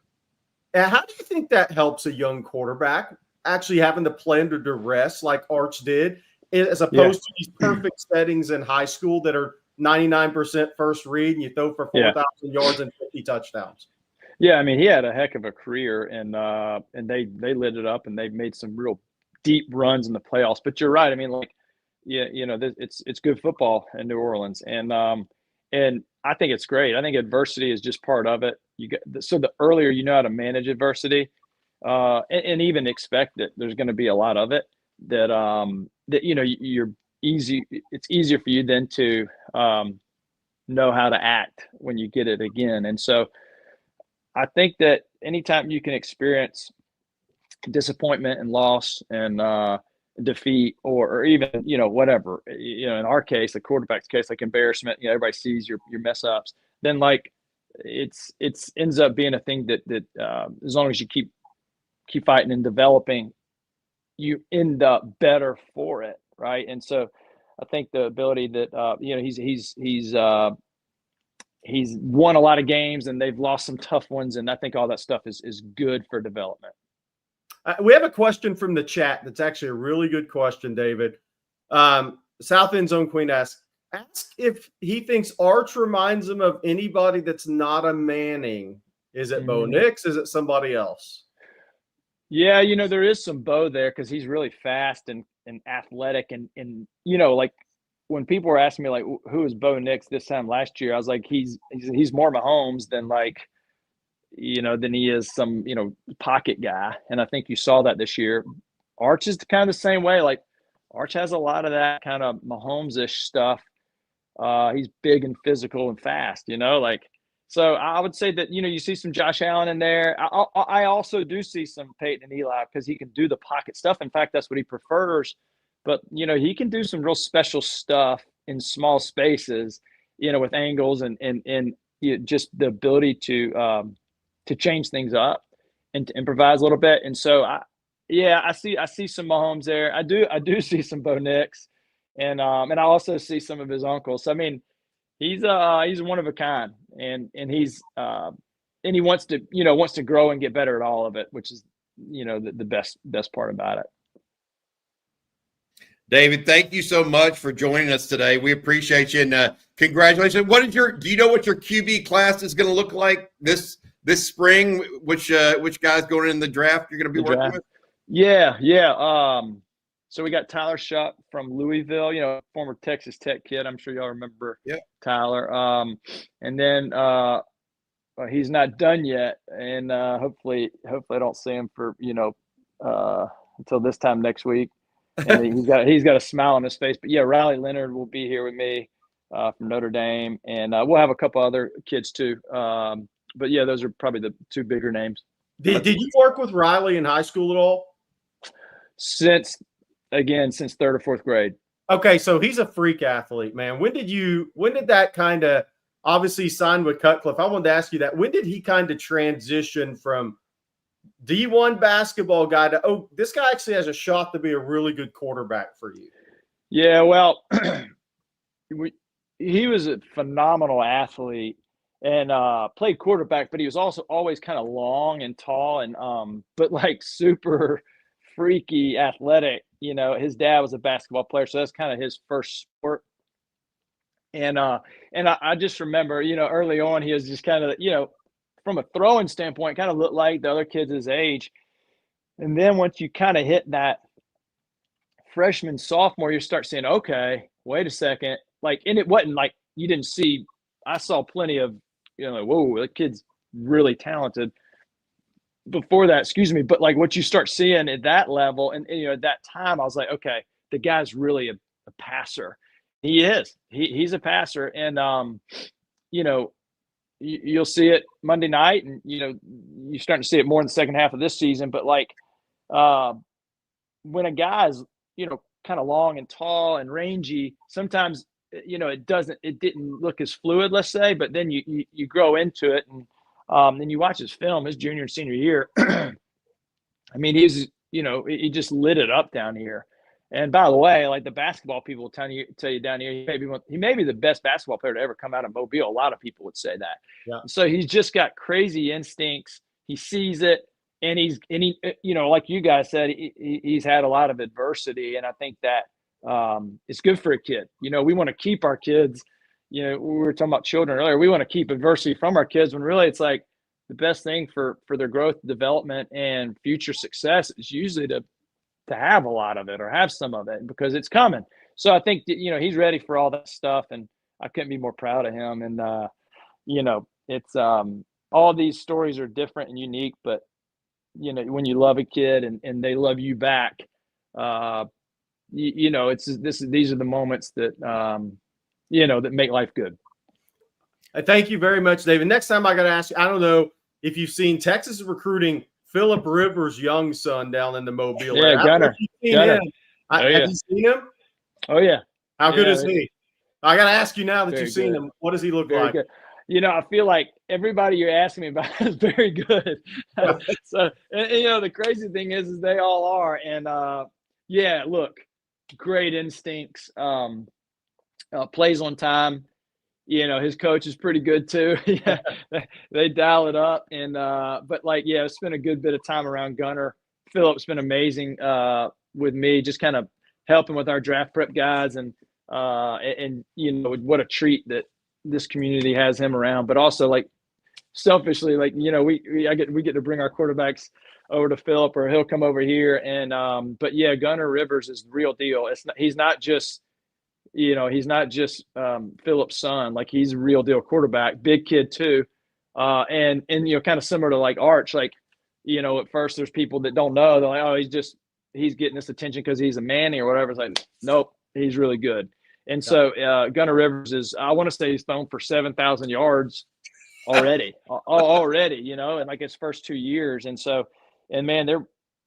Speaker 3: And how do you think that helps a young quarterback actually having to play under duress like Arch did, as opposed to these perfect settings in high school that are 99% first read and you throw for 4,000 yards and 50 touchdowns?
Speaker 4: Yeah, I mean, he had a heck of a career, and they lit it up, and they made some real deep runs in the playoffs. But you're right. I mean, like, it's good football in New Orleans, and I think it's great. I think adversity is just part of it. So the earlier you know how to manage adversity, and even expect it, there's going to be a lot of it that you're easy. It's easier for you then to know how to act when you get it again. And so I think that anytime you can experience disappointment and loss and defeat, or even whatever, in our case, the quarterback's case, like embarrassment, everybody sees your mess ups, then like it's ends up being a thing that as long as you keep fighting and developing, you end up better for it, right? And so I think the ability that he's won a lot of games, and they've lost some tough ones, and I think all that stuff is good for development.
Speaker 3: We have a question from the chat that's actually a really good question, David. South End Zone Queen asks if he thinks Arch reminds him of anybody that's not a Manning. Is it Bo Nix? Is it somebody else?
Speaker 4: Yeah, there is some Bo there because he's really fast and athletic, and like when people were asking me like who is Bo Nix this time last year, I was like he's more Mahomes than than he is some pocket guy, and I think you saw that this year. Arch is kind of the same way. Like Arch has a lot of that kind of Mahomes-ish stuff. He's big and physical and fast, So I would say that you see some Josh Allen in there. I also do see some Peyton and Eli because he can do the pocket stuff. In fact, that's what he prefers. But he can do some real special stuff in small spaces, with angles and just the ability to change things up. and to improvise a little bit. And so I see some Mahomes there. I do see some Bo Nix, and I also see some of his uncles. So I mean, he's one of a kind, and he wants to grow and get better at all of it, which is the best part about it.
Speaker 2: David, thank you so much for joining us today. We appreciate you, and congratulations. Do you know what your QB class is going to look like this spring? Which guys going in the draft you're going to be working with?
Speaker 4: Yeah. So we got Tyler Shuck from Louisville, former Texas Tech kid. I'm sure y'all remember Tyler. And then he's not done yet, and hopefully I don't see him for until this time next week. And he's got a smile on his face. But yeah, Riley Leonard will be here with me from Notre Dame, and we'll have a couple other kids too. But yeah, those are probably the two bigger names.
Speaker 3: Did you work with Riley in high school at all?
Speaker 4: Since third or fourth grade.
Speaker 3: Okay, so he's a freak athlete, man. When did that kind of, obviously signed with Cutcliffe? I wanted to ask you that. When did he kind of transition from D1 basketball guy to, this guy actually has a shot to be a really good quarterback for you?
Speaker 4: Yeah, well, he was a phenomenal athlete and played quarterback, but he was also always kind of long and tall and but like super freaky athletic. His dad was a basketball player, so that's kind of his first sport. And I just remember, early on he was just kind of, from a throwing standpoint, kind of looked like the other kids his age. And then once you kind of hit that freshman, sophomore, you start saying, okay, wait a second. Like, and it wasn't like you didn't see, I saw plenty of, whoa, the kid's really talented before that, but like what you start seeing at that level and at that time, I was like, okay, the guy's really a passer. He is. He's a passer. And, you'll see it Monday night, and you're starting to see it more in the second half of this season. But like when a guy's kind of long and tall and rangy, sometimes it didn't look as fluid, let's say. But then you grow into it, and then you watch his film, his junior and senior year. I mean, he just lit it up down here. And by the way, like the basketball people will tell you down here, he may be the best basketball player to ever come out of Mobile. A lot of people would say that. Yeah. So he's just got crazy instincts. He sees it, and he like you guys said, he's had a lot of adversity, and I think that it's good for a kid. We want to keep our kids. We were talking about children earlier. We want to keep adversity from our kids when really it's like the best thing for their growth, development, and future success is usually to have a lot of it or have some of it because it's coming. So I think that, he's ready for all that stuff, and I couldn't be more proud of him. And, it's all these stories are different and unique, but, when you love a kid and they love you back, these are the moments that, that make life good.
Speaker 3: Thank you very much, David. Next time I got to ask you, I don't know if you've seen Texas recruiting Phillip Rivers' young son down in the Mobile area.
Speaker 4: Gunner.
Speaker 3: Have you seen him?
Speaker 4: Oh, yeah.
Speaker 3: How good is he? I got to ask you now that you've seen him. What does he look like?
Speaker 4: Good. I feel like everybody you're asking me about is very good. So, the crazy thing is they all are. And, look, great instincts, plays on time. His coach is pretty good too. Yeah, they dial it up. And but it's been a good bit of time around Gunner. Phillip's been amazing with me, just kind of helping with our draft prep guys, and what a treat that this community has him around. But also selfishly, we get to bring our quarterbacks over to Phillip, or he'll come over here. And but yeah, Gunner Rivers is the real deal. He's not just Phillip's son. Like, he's a real deal quarterback, big kid too. And kind of similar to like Arch, at first there's people that don't know. They're like, oh, he's getting this attention because he's a Manny or whatever. It's like, nope, he's really good. And so Gunner Rivers I want to say he's thrown for 7,000 yards already, in like his first 2 years. And so, and man,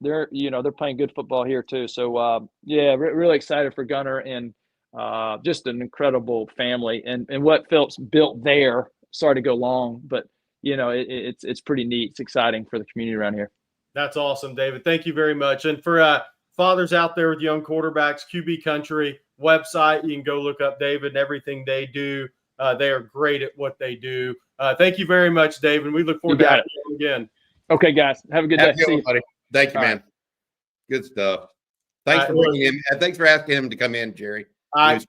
Speaker 4: they're playing good football here too. So really excited for Gunner, and just an incredible family, and what Phillip's built there. Sorry to go long, but it's pretty neat. It's exciting for the community around here.
Speaker 3: That's awesome, David. Thank you very much. And for fathers out there with young quarterbacks, QB Country website, you can go look up David and everything they do. They are great at what they do. Thank you very much, David. We look forward to having you again.
Speaker 4: Okay, guys. Have a good day. See you,
Speaker 2: buddy. Thank you,
Speaker 4: All
Speaker 2: man.
Speaker 4: right.
Speaker 2: Good stuff. Thanks for bringing him. And thanks for asking him to come in, Jerry.
Speaker 3: I've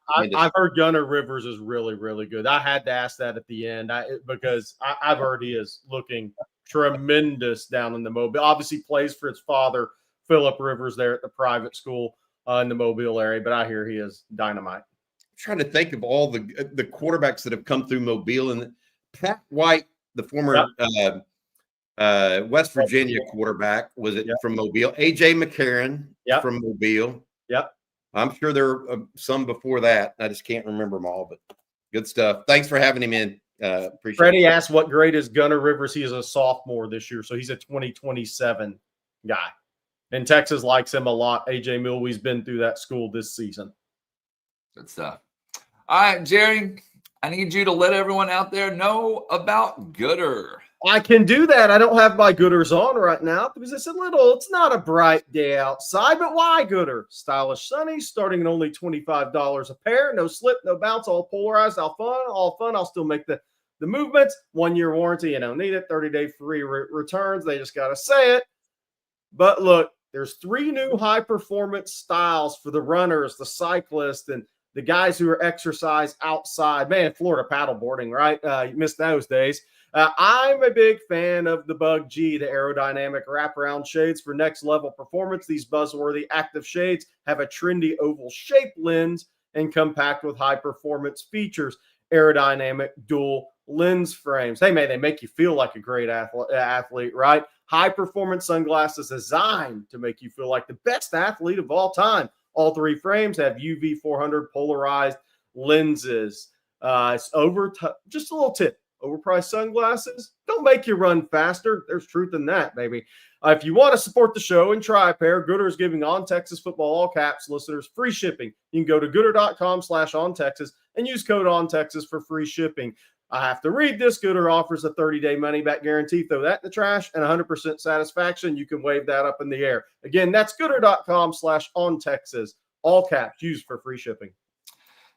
Speaker 3: heard Gunnar Rivers is really, really good. I had to ask that at the end because I've heard he is looking tremendous down in the Mobile. Obviously plays for his father, Philip Rivers, there at the private school in the Mobile area, but I hear he is dynamite.
Speaker 2: I'm trying to think of all the quarterbacks that have come through Mobile. And Pat White, the former West Virginia quarterback, was it from Mobile? A.J. McCarron from Mobile.
Speaker 3: Yep.
Speaker 2: I'm sure there are some before that. I just can't remember them all, but good stuff. Thanks for having him in. Appreciate
Speaker 3: Freddie
Speaker 2: it.
Speaker 3: asked what grade is Gunnar Rivers. He is a sophomore this year, so he's a 2027 guy. And Texas likes him a lot. A.J. Milwauee's been through that school this season.
Speaker 1: Good stuff. All right, Jerry, I need you to let everyone out there know about Gooder.
Speaker 3: I can do that. I don't have my Gooders on right now because it's not a bright day outside, but why Gooder? Stylish sunny, starting at only $25 a pair. No slip, no bounce, all polarized, all fun. I'll still make the movements. 1-year warranty, you don't need it. 30-day free returns. They just got to say it. But look, there's 3 new high-performance styles for the runners, the cyclists, and the guys who are exercise outside. Man, Florida paddleboarding, right? You missed those days. I'm a big fan of the Bug G, the aerodynamic wraparound shades for next level performance. These buzzworthy active shades have a trendy oval shape lens and come packed with high performance features. Aerodynamic dual lens frames. Hey, man, they make you feel like a great athlete, right? High performance sunglasses designed to make you feel like the best athlete of all time. All 3 frames have UV 400 polarized lenses. It's just a little tip. Overpriced sunglasses don't make you run faster. There's truth in that, baby. If you want to support the show and try a pair, Gooder is giving On Texas Football all caps listeners free shipping. You can go to gooder.com/OnTexas and use code OnTexas for free shipping. I have to read this. Gooder offers a 30-day money-back guarantee. Throw that in the trash and 100% satisfaction. You can wave that up in the air. Again, that's gooder.com/OnTexas. All caps used for free shipping.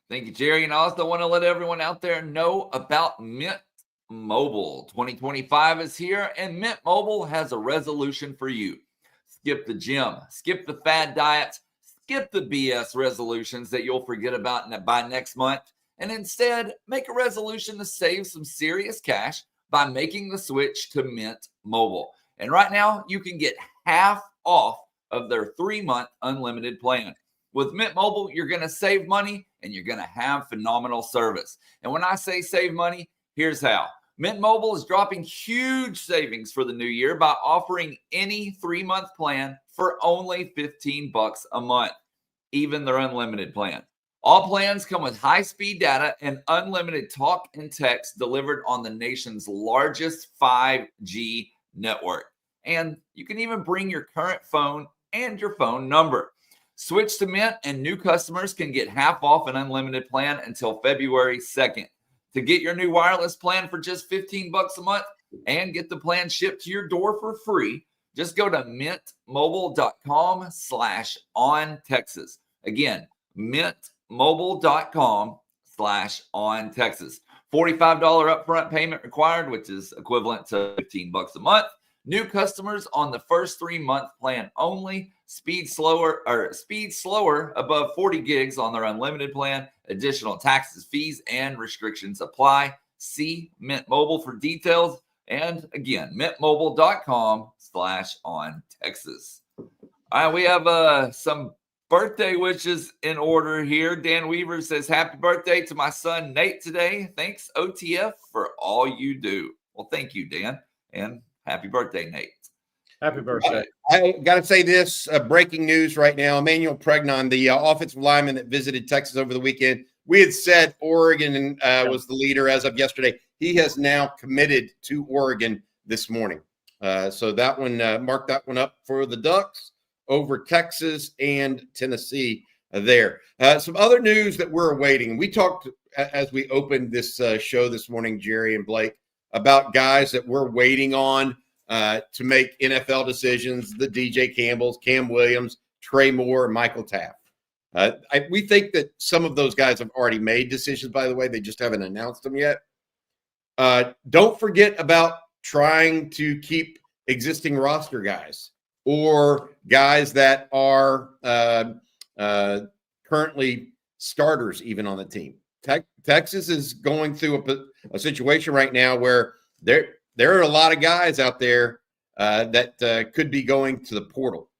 Speaker 1: Thank you, Jerry. And I also want to let everyone out there know about Mint Mobile. 2025 is here, and Mint Mobile has a resolution for you. Skip the gym, skip the fad diets, skip the BS resolutions that you'll forget about by next month, and instead make a resolution to save some serious cash by making the switch to Mint Mobile. And right now, you can get half off of their 3-month unlimited plan. With Mint Mobile, you're going to save money and you're going to have phenomenal service. And when I say save money, here's how. Mint Mobile is dropping huge savings for the new year by offering any 3-month plan for only $15 a month, even their unlimited plan. All plans come with high-speed data and unlimited talk and text delivered on the nation's largest 5G network. And you can even bring your current phone and your phone number. Switch to Mint and new customers can get half off an unlimited plan until February 2nd. To get your new wireless plan for just $15 a month and get the plan shipped to your door for free, just go to mintmobile.com/OnTexas. Again, mintmobile.com/OnTexas. $45 upfront payment required, which is equivalent to $15 a month. New customers on the first 3-month plan only. Speed slower above 40 gigs on their unlimited plan. Additional taxes, fees, and restrictions apply. See Mint Mobile for details. And again, mintmobile.com/OnTexas. All right, we have some birthday wishes in order here. Dan Weaver says, happy birthday to my son Nate today. Thanks, OTF, for all you do. Well, thank you, Dan, and happy birthday, Nate.
Speaker 3: Happy birthday.
Speaker 2: I got to say this, breaking news right now. Emmanuel Pregnon, the offensive lineman that visited Texas over the weekend. We had said Oregon was the leader as of yesterday. He has now committed to Oregon this morning. So that one, mark that one up for the Ducks over Texas and Tennessee there. Some other news that we're awaiting. We talked as we opened this show this morning, Jerry and Blake, about guys that we're waiting on to make NFL decisions, the DJ Campbells, Cam Williams, Trey Moore, and Michael Taft. We think that some of those guys have already made decisions, by the way. They just haven't announced them yet. Don't forget about trying to keep existing roster guys or guys that are currently starters even on the team. Texas is going through a situation right now where there are a lot of guys out there that could be going to the portal.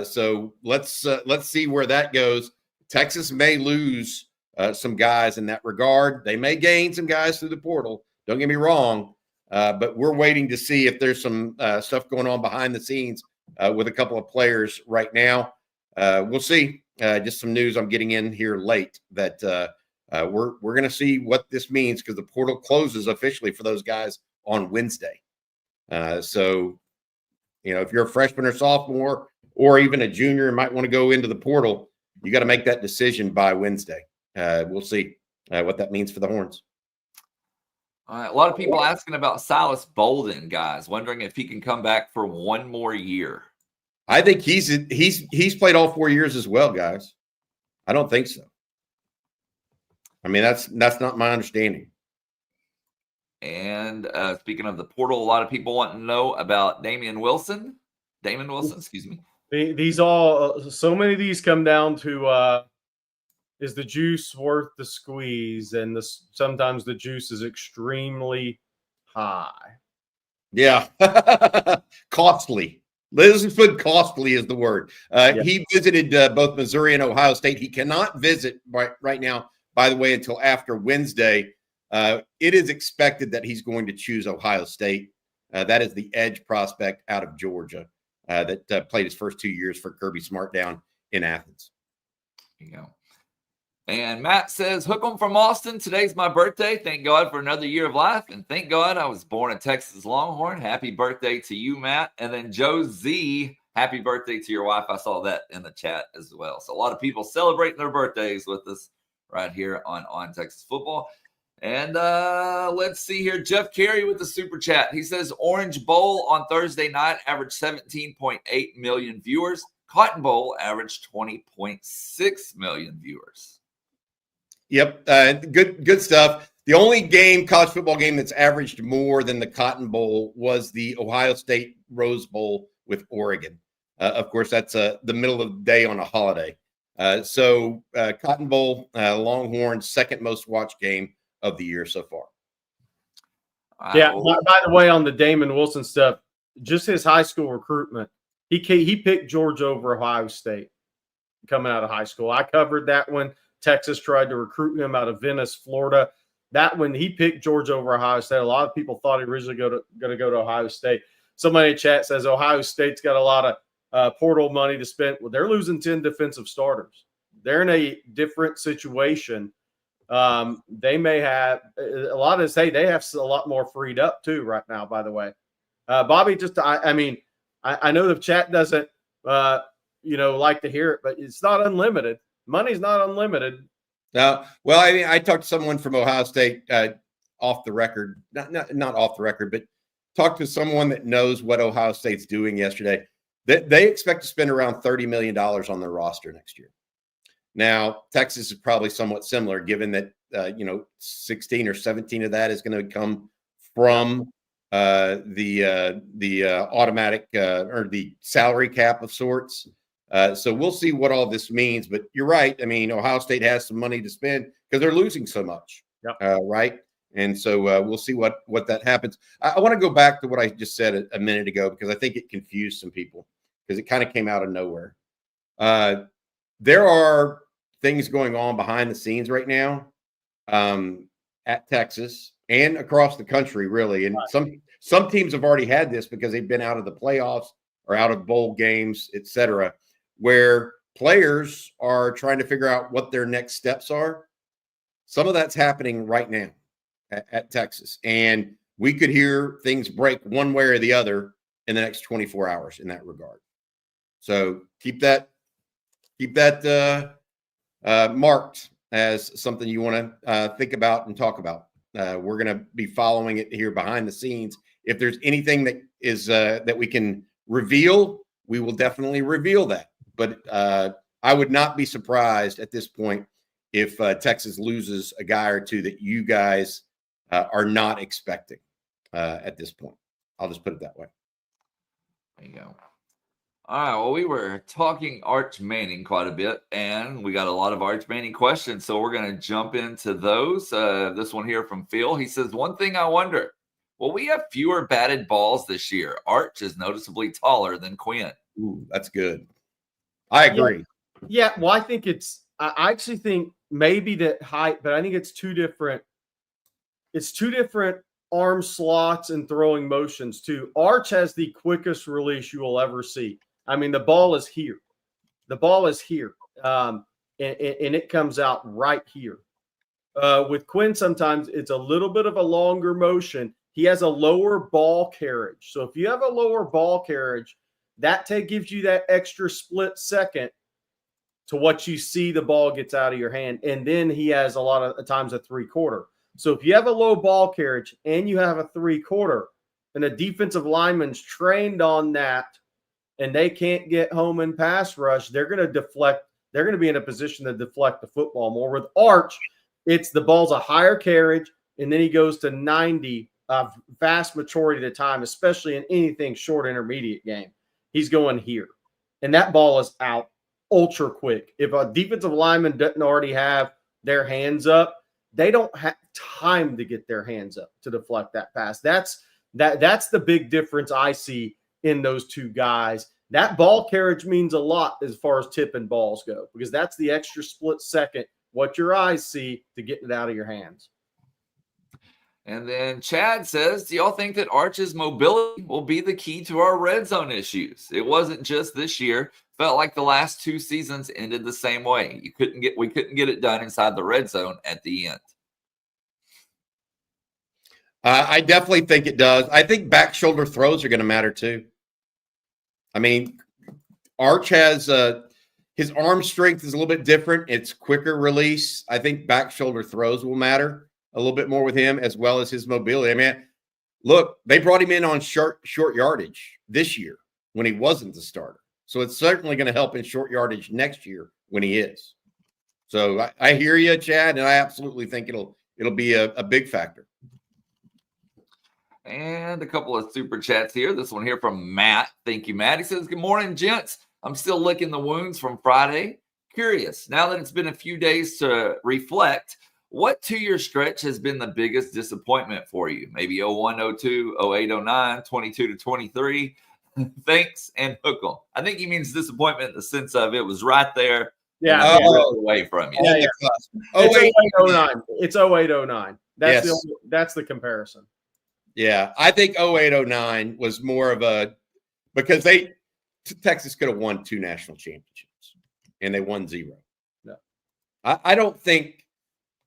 Speaker 2: So let's see where that goes. Texas may lose some guys in that regard. They may gain some guys through the portal. Don't get me wrong, but we're waiting to see if there's some stuff going on behind the scenes with a couple of players right now. We'll see. Just some news I'm getting in here late that we're going to see what this means because the portal closes officially for those guys on Wednesday. So, if you're a freshman or sophomore or even a junior and might want to go into the portal, you got to make that decision by Wednesday. We'll see what that means for the Horns.
Speaker 1: All right, a lot of people asking about Silas Bolden, guys, wondering if he can come back for one more year.
Speaker 2: I think he's played all 4 years as well, guys. I don't think so. I mean, that's not my understanding.
Speaker 1: And speaking of the portal, a lot of people want to know about Damon Wilson, excuse me.
Speaker 3: These all so many of these come down to is the juice worth the squeeze? And sometimes the juice is extremely high.
Speaker 2: Yeah. Costly. Let's put costly is the word.
Speaker 3: Yeah.
Speaker 2: He visited both Missouri and Ohio State. He cannot visit right now, by the way, until after Wednesday. It is expected that he's going to choose Ohio State. That is the edge prospect out of Georgia that played his first 2 years for Kirby Smart down in Athens.
Speaker 1: There you go. And Matt says, hook 'em from Austin. Today's my birthday. Thank God for another year of life. And thank God I was born a Texas Longhorn. Happy birthday to you, Matt. And then Joe Z, happy birthday to your wife. I saw that in the chat as well. So a lot of people celebrating their birthdays with us right here on Texas Football. And let's see here. Jeff Carey with the super chat. He says, Orange Bowl on Thursday night averaged 17.8 million viewers. Cotton Bowl averaged 20.6 million viewers.
Speaker 2: Yep. Good stuff. The only college football game that's averaged more than the Cotton Bowl was the Ohio State Rose Bowl with Oregon. Of course, that's the middle of the day on a holiday. So Cotton Bowl, Longhorns, second most watched game of the year so far.
Speaker 3: Yeah. By the way, on the Damon Wilson stuff, just his high school recruitment, he picked Georgia over Ohio State coming out of high school. I covered that one. Texas tried to recruit him out of Venice, Florida. That one, he picked Georgia over Ohio State. A lot of people thought he originally going to go to Ohio State. Somebody in chat says Ohio State's got a lot of portal money to spend. Well, they're losing 10 defensive starters. They're in a different situation. They may have a lot of say they have a lot more freed up too right now, by the way. Bobby, I know the chat doesn't like to hear it, but it's not unlimited. Money's not unlimited.
Speaker 2: Well, I talked to someone from Ohio State off the record, not off the record, but talked to someone that knows what Ohio State's doing yesterday. They expect to spend around $30 million on their roster next year. Now, Texas is probably somewhat similar, given that 16 or 17 of that is going to come from the automatic or the salary cap of sorts. So we'll see what all this means. But you're right. I mean, Ohio State has some money to spend because they're losing so much.
Speaker 3: Yep.
Speaker 2: Right. And so we'll see what that happens. I want to go back to what I just said a minute ago because I think it confused some people because it kind of came out of nowhere. There are things going on behind the scenes right now at Texas and across the country, really. And some teams have already had this because they've been out of the playoffs or out of bowl games, et cetera, where players are trying to figure out what their next steps are. Some of that's happening right now at Texas. And we could hear things break one way or the other in the next 24 hours in that regard. So keep that marked as something you want to think about and talk about. We're going to be following it here behind the scenes if there's anything that is that we can reveal, we will definitely reveal that. But I would not be surprised at this point if Texas loses a guy or two that you guys are not expecting at this point. I'll just put it that way.
Speaker 1: There you go. All right. Well, we were talking Arch Manning quite a bit, and we got a lot of Arch Manning questions. So we're going to jump into those. This one here from Phil. He says, one thing I wonder, will we have fewer batted balls this year? Arch is noticeably taller than Quinn.
Speaker 2: Ooh, that's good. I agree.
Speaker 3: Yeah. Well, I actually think maybe the height, but I think it's two different arm slots and throwing motions too. Arch has the quickest release you will ever see. I mean, the ball is here. And it comes out right here. With Quinn, sometimes it's a little bit of a longer motion. He has a lower ball carriage. So if you have a lower ball carriage, that gives you that extra split second to what you see the ball gets out of your hand. And then he has a lot of times a 3/4. So if you have a low ball carriage and you have a 3/4 and a defensive lineman's trained on that and they can't get home and pass rush, they're going to deflect. They're going to be in a position to deflect the football more. With Arch, it's the ball's a higher carriage, and then he goes to 90 vast majority of the time, especially in anything short intermediate game. He's going here, and that ball is out ultra quick. If a defensive lineman doesn't already have their hands up, they don't have time to get their hands up to deflect that pass. That's the big difference I see in those two guys. That ball carriage means a lot as far as tipping balls go, because that's the extra split second, what your eyes see to get it out of your hands.
Speaker 1: And then Chad says, do y'all think that Arch's mobility will be the key to our red zone issues? It wasn't just this year. Felt like the last two seasons ended the same way. We couldn't get it done inside the red zone at the end.
Speaker 2: I definitely think it does. I think back shoulder throws are going to matter too. I mean, Arch has his arm strength is a little bit different. It's quicker release. I think back shoulder throws will matter a little bit more with him, as well as his mobility. I mean, look, they brought him in on short yardage this year when he wasn't the starter. So it's certainly going to help in short yardage next year when he is. So I hear you, Chad, and I absolutely think it'll be a big factor.
Speaker 1: And a couple of super chats here. This one here from Matt. Thank you, Matt. He says, good morning, gents. I'm still licking the wounds from Friday. Curious, now that it's been a few days to reflect, what 2-year stretch has been the biggest disappointment for you? Maybe 01, 02, 08, 09, 22 to 23. Thanks, and hook 'em. I think he means disappointment in the sense of it was right there.
Speaker 3: Yeah.
Speaker 1: Away from you.
Speaker 3: Yeah. It's 0809. It's 0809. That's the comparison.
Speaker 2: Yeah, I think 0809 was more of a, because Texas could have won 2 national championships and they won 0.
Speaker 3: No.
Speaker 2: I don't think,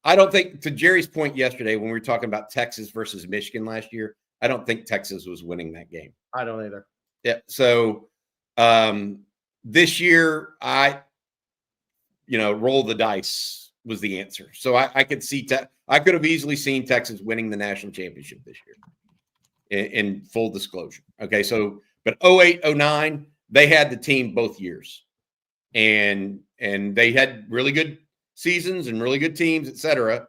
Speaker 2: to Jerry's point yesterday when we were talking about Texas versus Michigan last year, I don't think Texas was winning that game.
Speaker 3: I don't either.
Speaker 2: Yeah. So this year, roll the dice was the answer. So I could see, I could have easily seen Texas winning the national championship this year in full disclosure. Okay. So, but 08, 09, they had the team both years and they had really good seasons and really good teams, et cetera.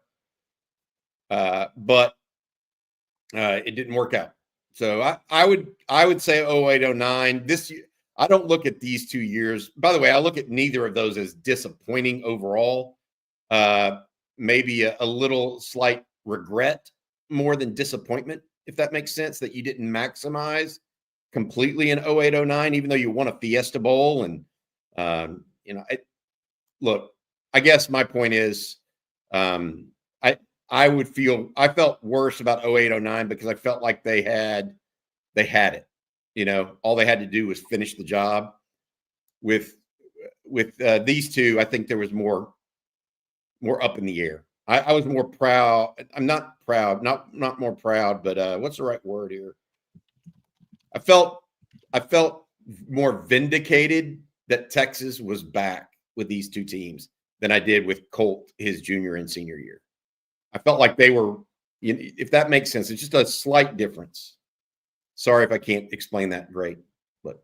Speaker 2: But it didn't work out. So I would say 08, 09 this year. I don't look at these 2 years. By the way, I look at neither of those as disappointing overall. Maybe a little slight regret more than disappointment, if that makes sense, that you didn't maximize completely in 08, 09, even though you won a Fiesta Bowl. And, look, I guess my point is I felt worse about 08, 09 because I felt like they had it. All they had to do was finish the job. With these two, I think there was more up in the air. I was more proud. I'm not proud, not more proud, but what's the right word here? I felt more vindicated that Texas was back with these two teams than I did with Colt his junior and senior year. I felt like they were, if that makes sense, it's just a slight difference. Sorry if I can't explain that great. But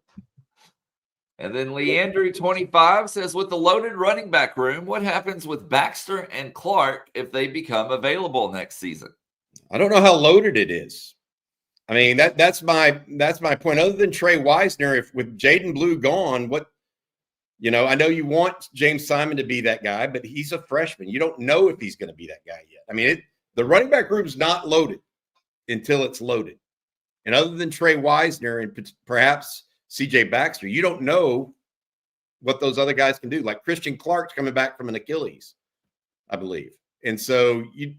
Speaker 1: And then Leandry25 says, with the loaded running back room, what happens with Baxter and Clark if they become available next season?
Speaker 2: I don't know how loaded it is. I mean, that's my point. Other than Trey Wisner, if with Jaden Blue gone, what, I know you want James Simon to be that guy, but he's a freshman. You don't know if he's going to be that guy yet. I mean, the running back room's not loaded until it's loaded. And other than Trey Wisner and perhaps CJ Baxter, you don't know what those other guys can do. Like Christian Clark's coming back from an Achilles, I believe. And so you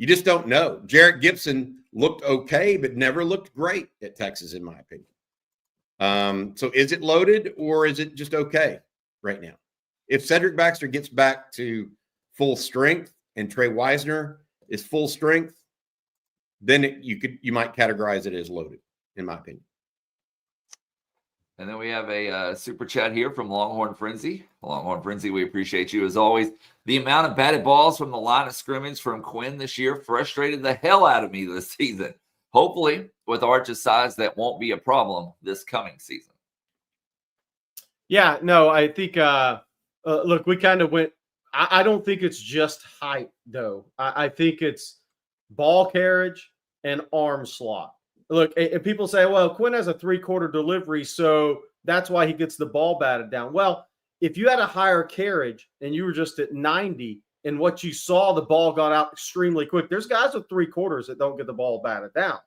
Speaker 2: just don't know. Jarrett Gibson looked okay, but never looked great at Texas, in my opinion. So is it loaded or is it just okay right now? If Cedric Baxter gets back to full strength and Trey Wisner is full strength, then you might categorize it as loaded, in my opinion.
Speaker 1: And then we have a super chat here from Longhorn Frenzy. Longhorn Frenzy, we appreciate you as always. The amount of batted balls from the line of scrimmage from Quinn this year frustrated the hell out of me this season. Hopefully, with Arch's size, that won't be a problem this coming season.
Speaker 3: Yeah, no, I think, look, we kind of went, I don't think it's just height, though. I think it's ball carriage and arm slot. Look, and people say, well, Quinn has a 3-quarter delivery, so that's why he gets the ball batted down. Well, if you had a higher carriage and you were just at 90 and what you saw, the ball got out extremely quick. There's guys with 3 quarters that don't get the ball batted down.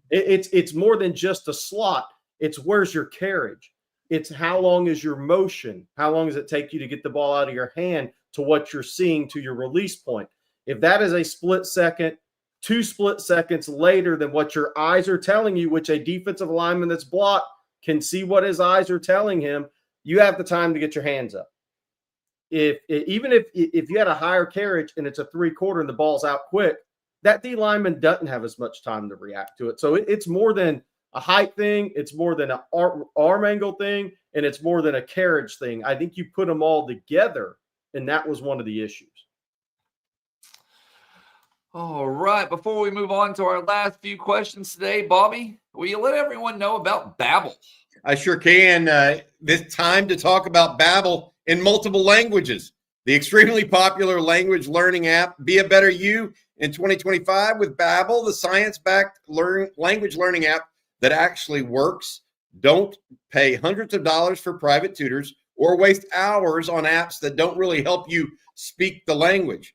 Speaker 3: It's more than just a slot. It's where's your carriage. It's how long is your motion? How long does it take you to get the ball out of your hand to what you're seeing to your release point? If that is a split second, 2 split seconds later than what your eyes are telling you, which a defensive lineman that's blocked can see what his eyes are telling him, you have the time to get your hands up. Even if you had a higher carriage and it's a 3-quarter and the ball's out quick, that D lineman doesn't have as much time to react to it. So it's more than a height thing. It's more than an arm angle thing. And it's more than a carriage thing. I think you put them all together, and that was one of the issues.
Speaker 1: All right. Before we move on to our last few questions today, Bobby, will you let everyone know about Babbel?
Speaker 2: I sure can. This time to talk about Babbel in multiple languages. The extremely popular language learning app. Be a better you in 2025 with Babbel, the science-backed language learning app that actually works. Don't pay hundreds of dollars for private tutors or waste hours on apps that don't really help you speak the language.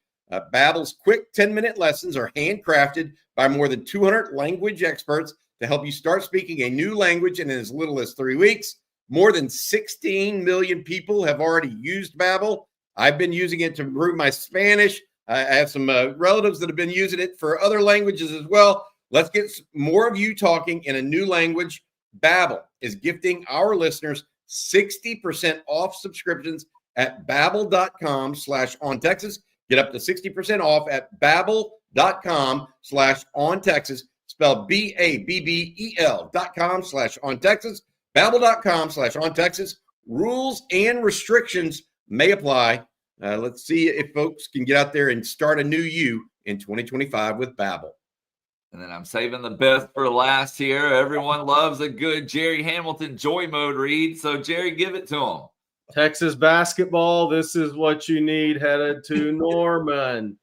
Speaker 2: Babbel's quick 10-minute lessons are handcrafted by more than 200 language experts to help you start speaking a new language in as little as 3 weeks. More than 16 million people have already used Babbel. I've been using it to improve my Spanish. I have some relatives that have been using it for other languages as well. Let's get more of you talking in a new language. Babbel is gifting our listeners 60% off subscriptions at babbel.com/ontexas. Get up to 60% off at babbel.com/ontexas, spelled BABBEL.com/ontexas, babbel.com/ontexas. Rules and restrictions may apply. Let's see if folks can get out there and start a new you in 2025 with Babbel.
Speaker 1: And then I'm saving the best for last here. Everyone loves a good Jerry Hamilton joy mode read. So, Jerry, give it to him.
Speaker 3: Texas basketball, this is what you need headed to Norman.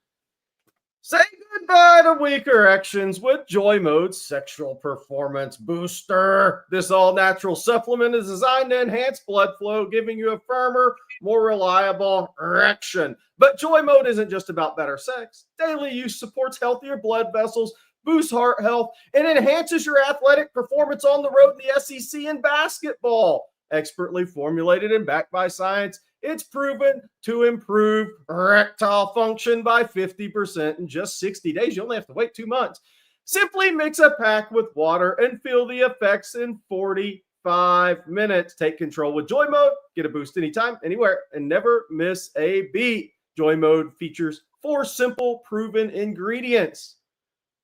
Speaker 3: Say goodbye to weak erections with Joy Mode's Sexual Performance Booster. This all-natural supplement is designed to enhance blood flow, giving you a firmer, more reliable erection. But Joy Mode isn't just about better sex. Daily use supports healthier blood vessels, boosts heart health, and enhances your athletic performance on the road in the SEC in basketball. Expertly formulated and backed by science, it's proven to improve erectile function by 50% in just 60 days. You only have to wait 2 months. Simply mix a pack with water and feel the effects in 45 minutes. Take control with Joy Mode. Get a boost anytime, anywhere, and never miss a beat. Joy Mode features 4 simple, proven ingredients.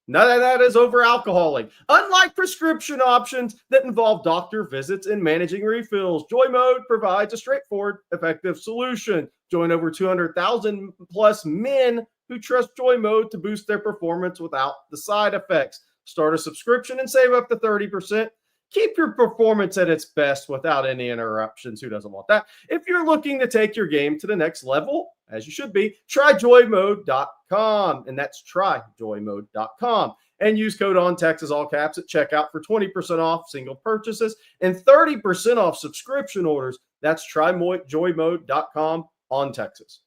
Speaker 3: None of that is over-alcoholic. Unlike prescription options that involve doctor visits and managing refills, Joy Mode provides a straightforward, effective solution. Join over 200,000 plus men who trust Joy Mode to boost their performance without the side effects. Start a subscription and save up to 30%. Keep your performance at its best without any interruptions. Who doesn't want that? If you're looking to take your game to the next level, as you should be, try joymode.com. And that's tryjoymode.com. And use code ONTexas, all caps, at checkout for 20% off single purchases and 30% off subscription orders. That's tryjoymode.com on Texas.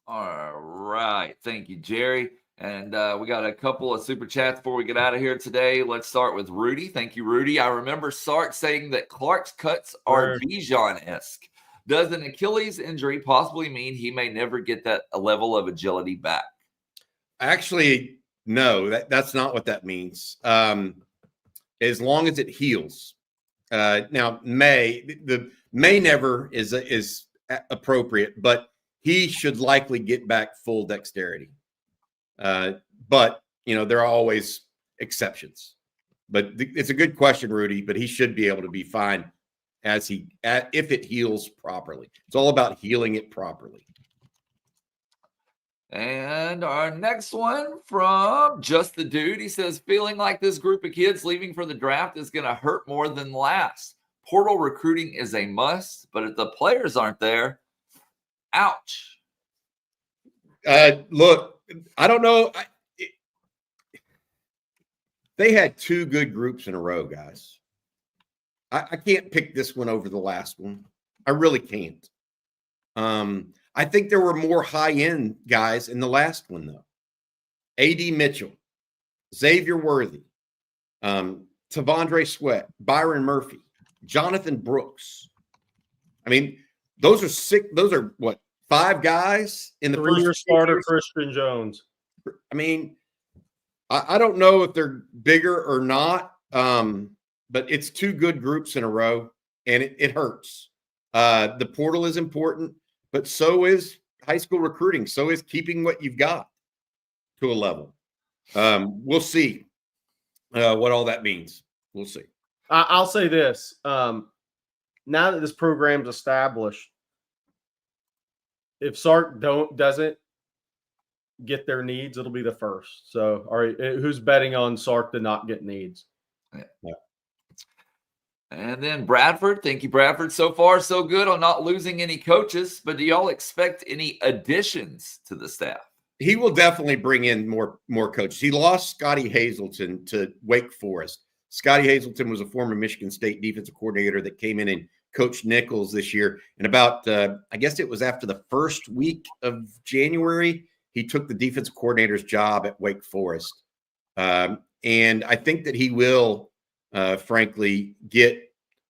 Speaker 1: All right. Thank you, Jerry. And we got a couple of super chats before we get out of here today. Let's start with Rudy. Thank you, Rudy. I remember Sark saying that Clark's cuts are Bijan-esque. Does an Achilles injury possibly mean he may never get that level of agility back?
Speaker 2: Actually, no, that's not what that means. As long as it heals. Now, may never is appropriate, but he should likely get back full dexterity. But, there are always exceptions. But it's a good question, Rudy, but he should be able to be fine if it heals properly. It's all about healing it properly.
Speaker 1: And our next one from Just the Dude. He says, feeling like this group of kids leaving for the draft is going to hurt more than last. Portal recruiting is a must, but if the players aren't there, ouch.
Speaker 2: Look, I don't know. They had two good groups in a row, guys. I can't pick this one over the last one. I really can't. I think there were more high-end guys in the last one, though. A.D. Mitchell, Xavier Worthy, Tavondre Sweat, Byron Murphy, Jonathan Brooks. I mean, those are what, 5 guys in the
Speaker 3: three-year starter Christian Jones.
Speaker 2: I mean, I don't know if they're bigger or not, but it's 2 good groups in a row, and it hurts. The portal is important, but so is high school recruiting. So is keeping what you've got to a level. We'll see what all that means. We'll see.
Speaker 3: I'll say this. Now that this program's established, if Sark doesn't get their needs, it'll be the first. So, all right, who's betting on Sark to not get needs?
Speaker 2: Yeah.
Speaker 1: And then Bradford. Thank you, Bradford. So far, so good on not losing any coaches, but do y'all expect any additions to the staff?
Speaker 2: He will definitely bring in more coaches. He lost Scotty Hazelton to Wake Forest. Scotty Hazelton was a former Michigan State defensive coordinator that came in and coached Nichols this year. And about, I guess it was after the first week of January, he took the defensive coordinator's job at Wake Forest. And I think that he will, frankly, get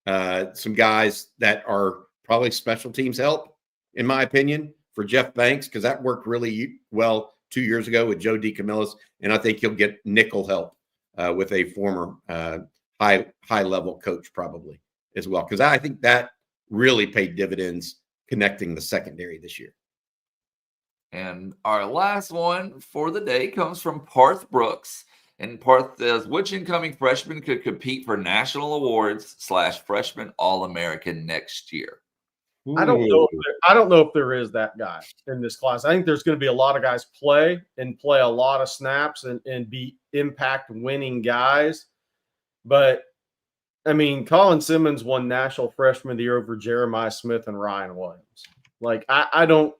Speaker 2: some guys that are probably special teams help, in my opinion, for Jeff Banks, because that worked really well 2 years ago with Joe DeCamillis. And I think he'll get nickel help with a former high-level coach probably as well, because I think that really paid dividends connecting the secondary this year.
Speaker 1: And our last one for the day comes from Parth Brooks. And Parth says, which incoming freshman could compete for national awards / freshman All-American next year?
Speaker 3: I don't know if there is that guy in this class. I think there's going to be a lot of guys play a lot of snaps and be impact winning guys. But I mean, Colin Simmons won National Freshman of the Year over Jeremiah Smith and Ryan Williams. Like I don't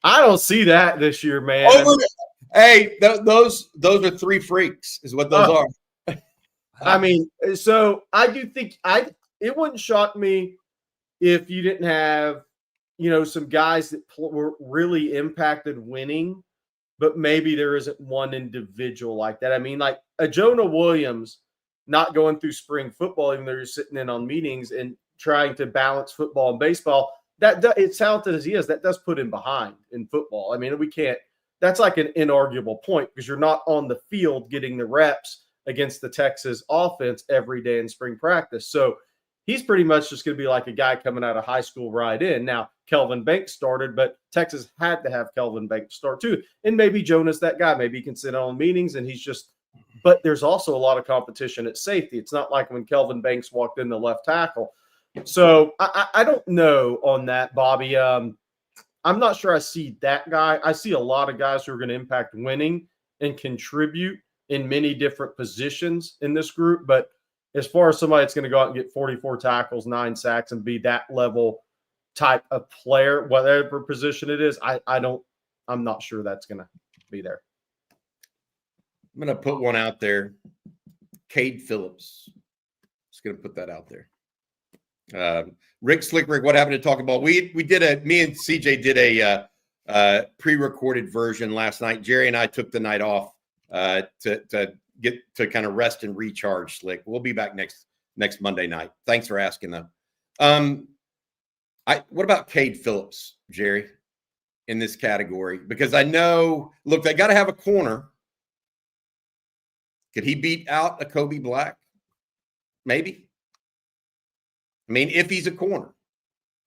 Speaker 3: I don't see that this year, man.
Speaker 2: Hey, those are 3 freaks, is what those are.
Speaker 3: I mean, so I do think it wouldn't shock me if you didn't have, some guys that were really impacted winning, but maybe there isn't one individual like that. I mean, like a Jonah Williams not going through spring football, even though you're sitting in on meetings and trying to balance football and baseball. That it's talented as he is, that does put him behind in football. I mean, that's like an inarguable point because you're not on the field getting the reps against the Texas offense every day in spring practice. So he's pretty much just going to be like a guy coming out of high school right in. Now, Kelvin Banks started, but Texas had to have Kelvin Banks start too. And maybe Jonah's that guy. Maybe he can sit on meetings and but there's also a lot of competition at safety. It's not like when Kelvin Banks walked in the left tackle. So I don't know on that, Bobby. I I'm not sure I see that guy. I see a lot of guys who are going to impact winning and contribute in many different positions in this group. But as far as somebody that's going to go out and get 44 tackles, 9 sacks, and be that level type of player, whatever position it is, I'm not sure that's going to be there.
Speaker 2: I'm going to put one out there. Cade Phillips. Just going to put that out there. Rick Slickrick, what happened to talking about? Me and CJ did a pre-recorded version last night. Jerry and I took the night off to get to kind of rest and recharge. Slick, we'll be back next Monday night. Thanks for asking though. What about Cade Phillips, Jerry, in this category? Because I know, look, they got to have a corner. Could he beat out a Kobe Black? Maybe. I mean, if he's a corner.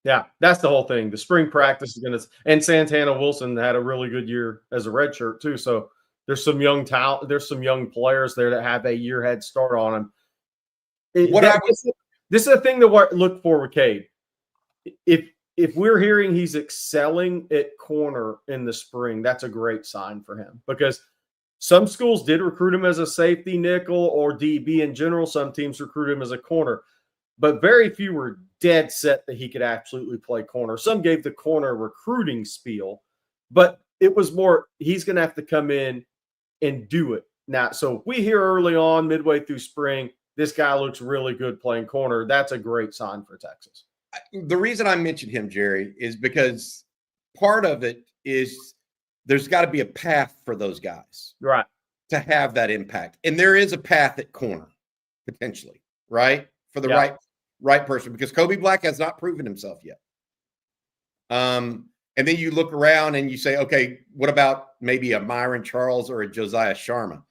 Speaker 3: Yeah, that's the whole thing. The spring practice is going to, and Santana Wilson had a really good year as a redshirt too. So there's some young talent. There's some young players there that have a year head start on them. This is a thing to look for with Cade. If we're hearing he's excelling at corner in the spring, that's a great sign for him, because some schools did recruit him as a safety, nickel, or DB in general. Some teams recruit him as a corner, but very few were dead set that he could absolutely play corner. Some gave the corner recruiting spiel, but it was more he's going to have to come in and do it now. So if we hear early on, midway through spring, this guy looks really good playing corner, that's a great sign for Texas.
Speaker 2: The reason I mentioned him, Jerry, is because part of it is there's got to be a path for those guys,
Speaker 3: right,
Speaker 2: to have that impact. And there is a path at corner, potentially, right? For the right person, because Kobe Black has not proven himself yet. And then you look around and you say, okay, what about maybe a Myron Charles or a Josiah Sharma?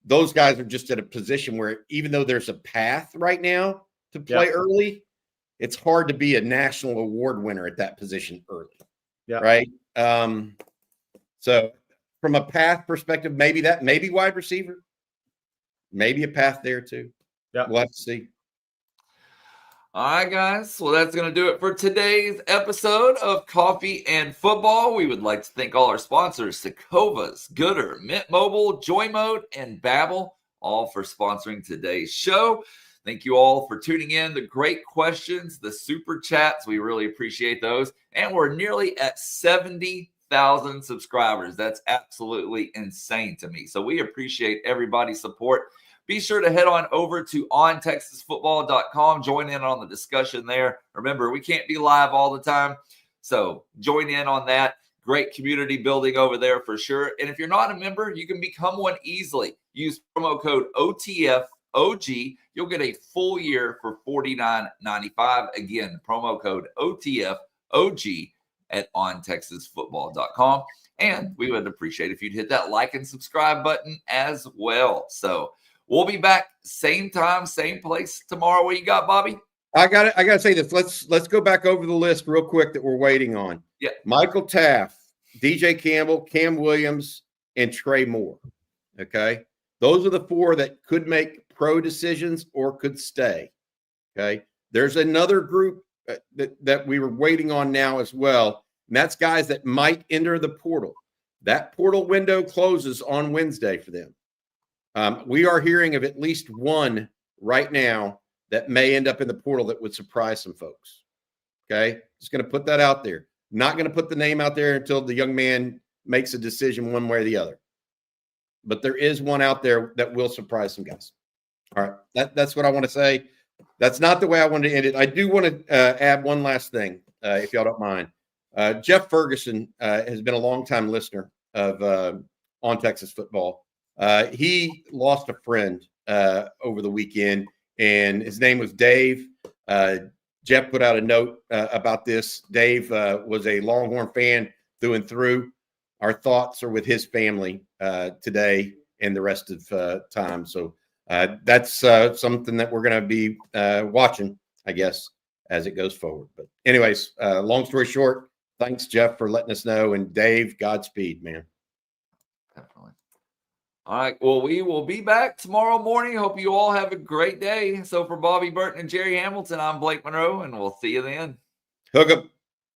Speaker 2: Those guys are just at a position where even though there's a path right now to play early, it's hard to be a national award winner at that position early. Yeah. Right. So from a path perspective, maybe wide receiver, maybe a path there too. Yeah. We'll have to see.
Speaker 1: All right, guys. Well, that's going to do it for today's episode of Coffee and Football. We would like to thank all our sponsors, Secovas, Gooder, Mint Mobile, Joy Mode, and Babbel, all for sponsoring today's show. Thank you all for tuning in. The great questions, the super chats, we really appreciate those. And we're nearly at 70,000 subscribers. That's absolutely insane to me. So we appreciate everybody's support. Be sure to head on over to ontexasfootball.com. Join in on the discussion there. Remember, we can't be live all the time, so join in on that. Great community building over there for sure. And if you're not a member, you can become one easily. Use promo code OTFOG. You'll get a full year for $49.95. Again, promo code OTFOG at ontexasfootball.com. And we would appreciate if you'd hit that like and subscribe button as well. So we'll be back same time, same place tomorrow. What you got, Bobby?
Speaker 2: I got to say this. Let's go back over the list real quick that we're waiting on.
Speaker 1: Yeah.
Speaker 2: Michael Taft, DJ Campbell, Cam Williams, and Trey Moore. Okay. Those are the 4 that could make pro decisions or could stay. Okay. There's another group that we were waiting on now as well. And that's guys that might enter the portal. That portal window closes on Wednesday for them. We are hearing of at least one right now that may end up in the portal that would surprise some folks. Okay. Just going to put that out there. Not going to put the name out there until the young man makes a decision one way or the other. But there is one out there that will surprise some guys. All right. That's what I want to say. That's not the way I wanted to end it. I do want to add one last thing, if y'all don't mind. Jeff Ferguson has been a longtime listener of On Texas Football. He lost a friend over the weekend, and his name was Dave. Jeff put out a note about this. Dave was a Longhorn fan through and through. Our thoughts are with his family today and the rest of time. So that's something that we're going to be watching, I guess, as it goes forward. But anyways, long story short, thanks, Jeff, for letting us know. And Dave, Godspeed, man.
Speaker 1: Definitely. All right. Well, we will be back tomorrow morning. Hope you all have a great day. So for Bobby Burton and Jerry Hamilton, I'm Blake Monroe, and we'll see you then.
Speaker 2: Hook 'em.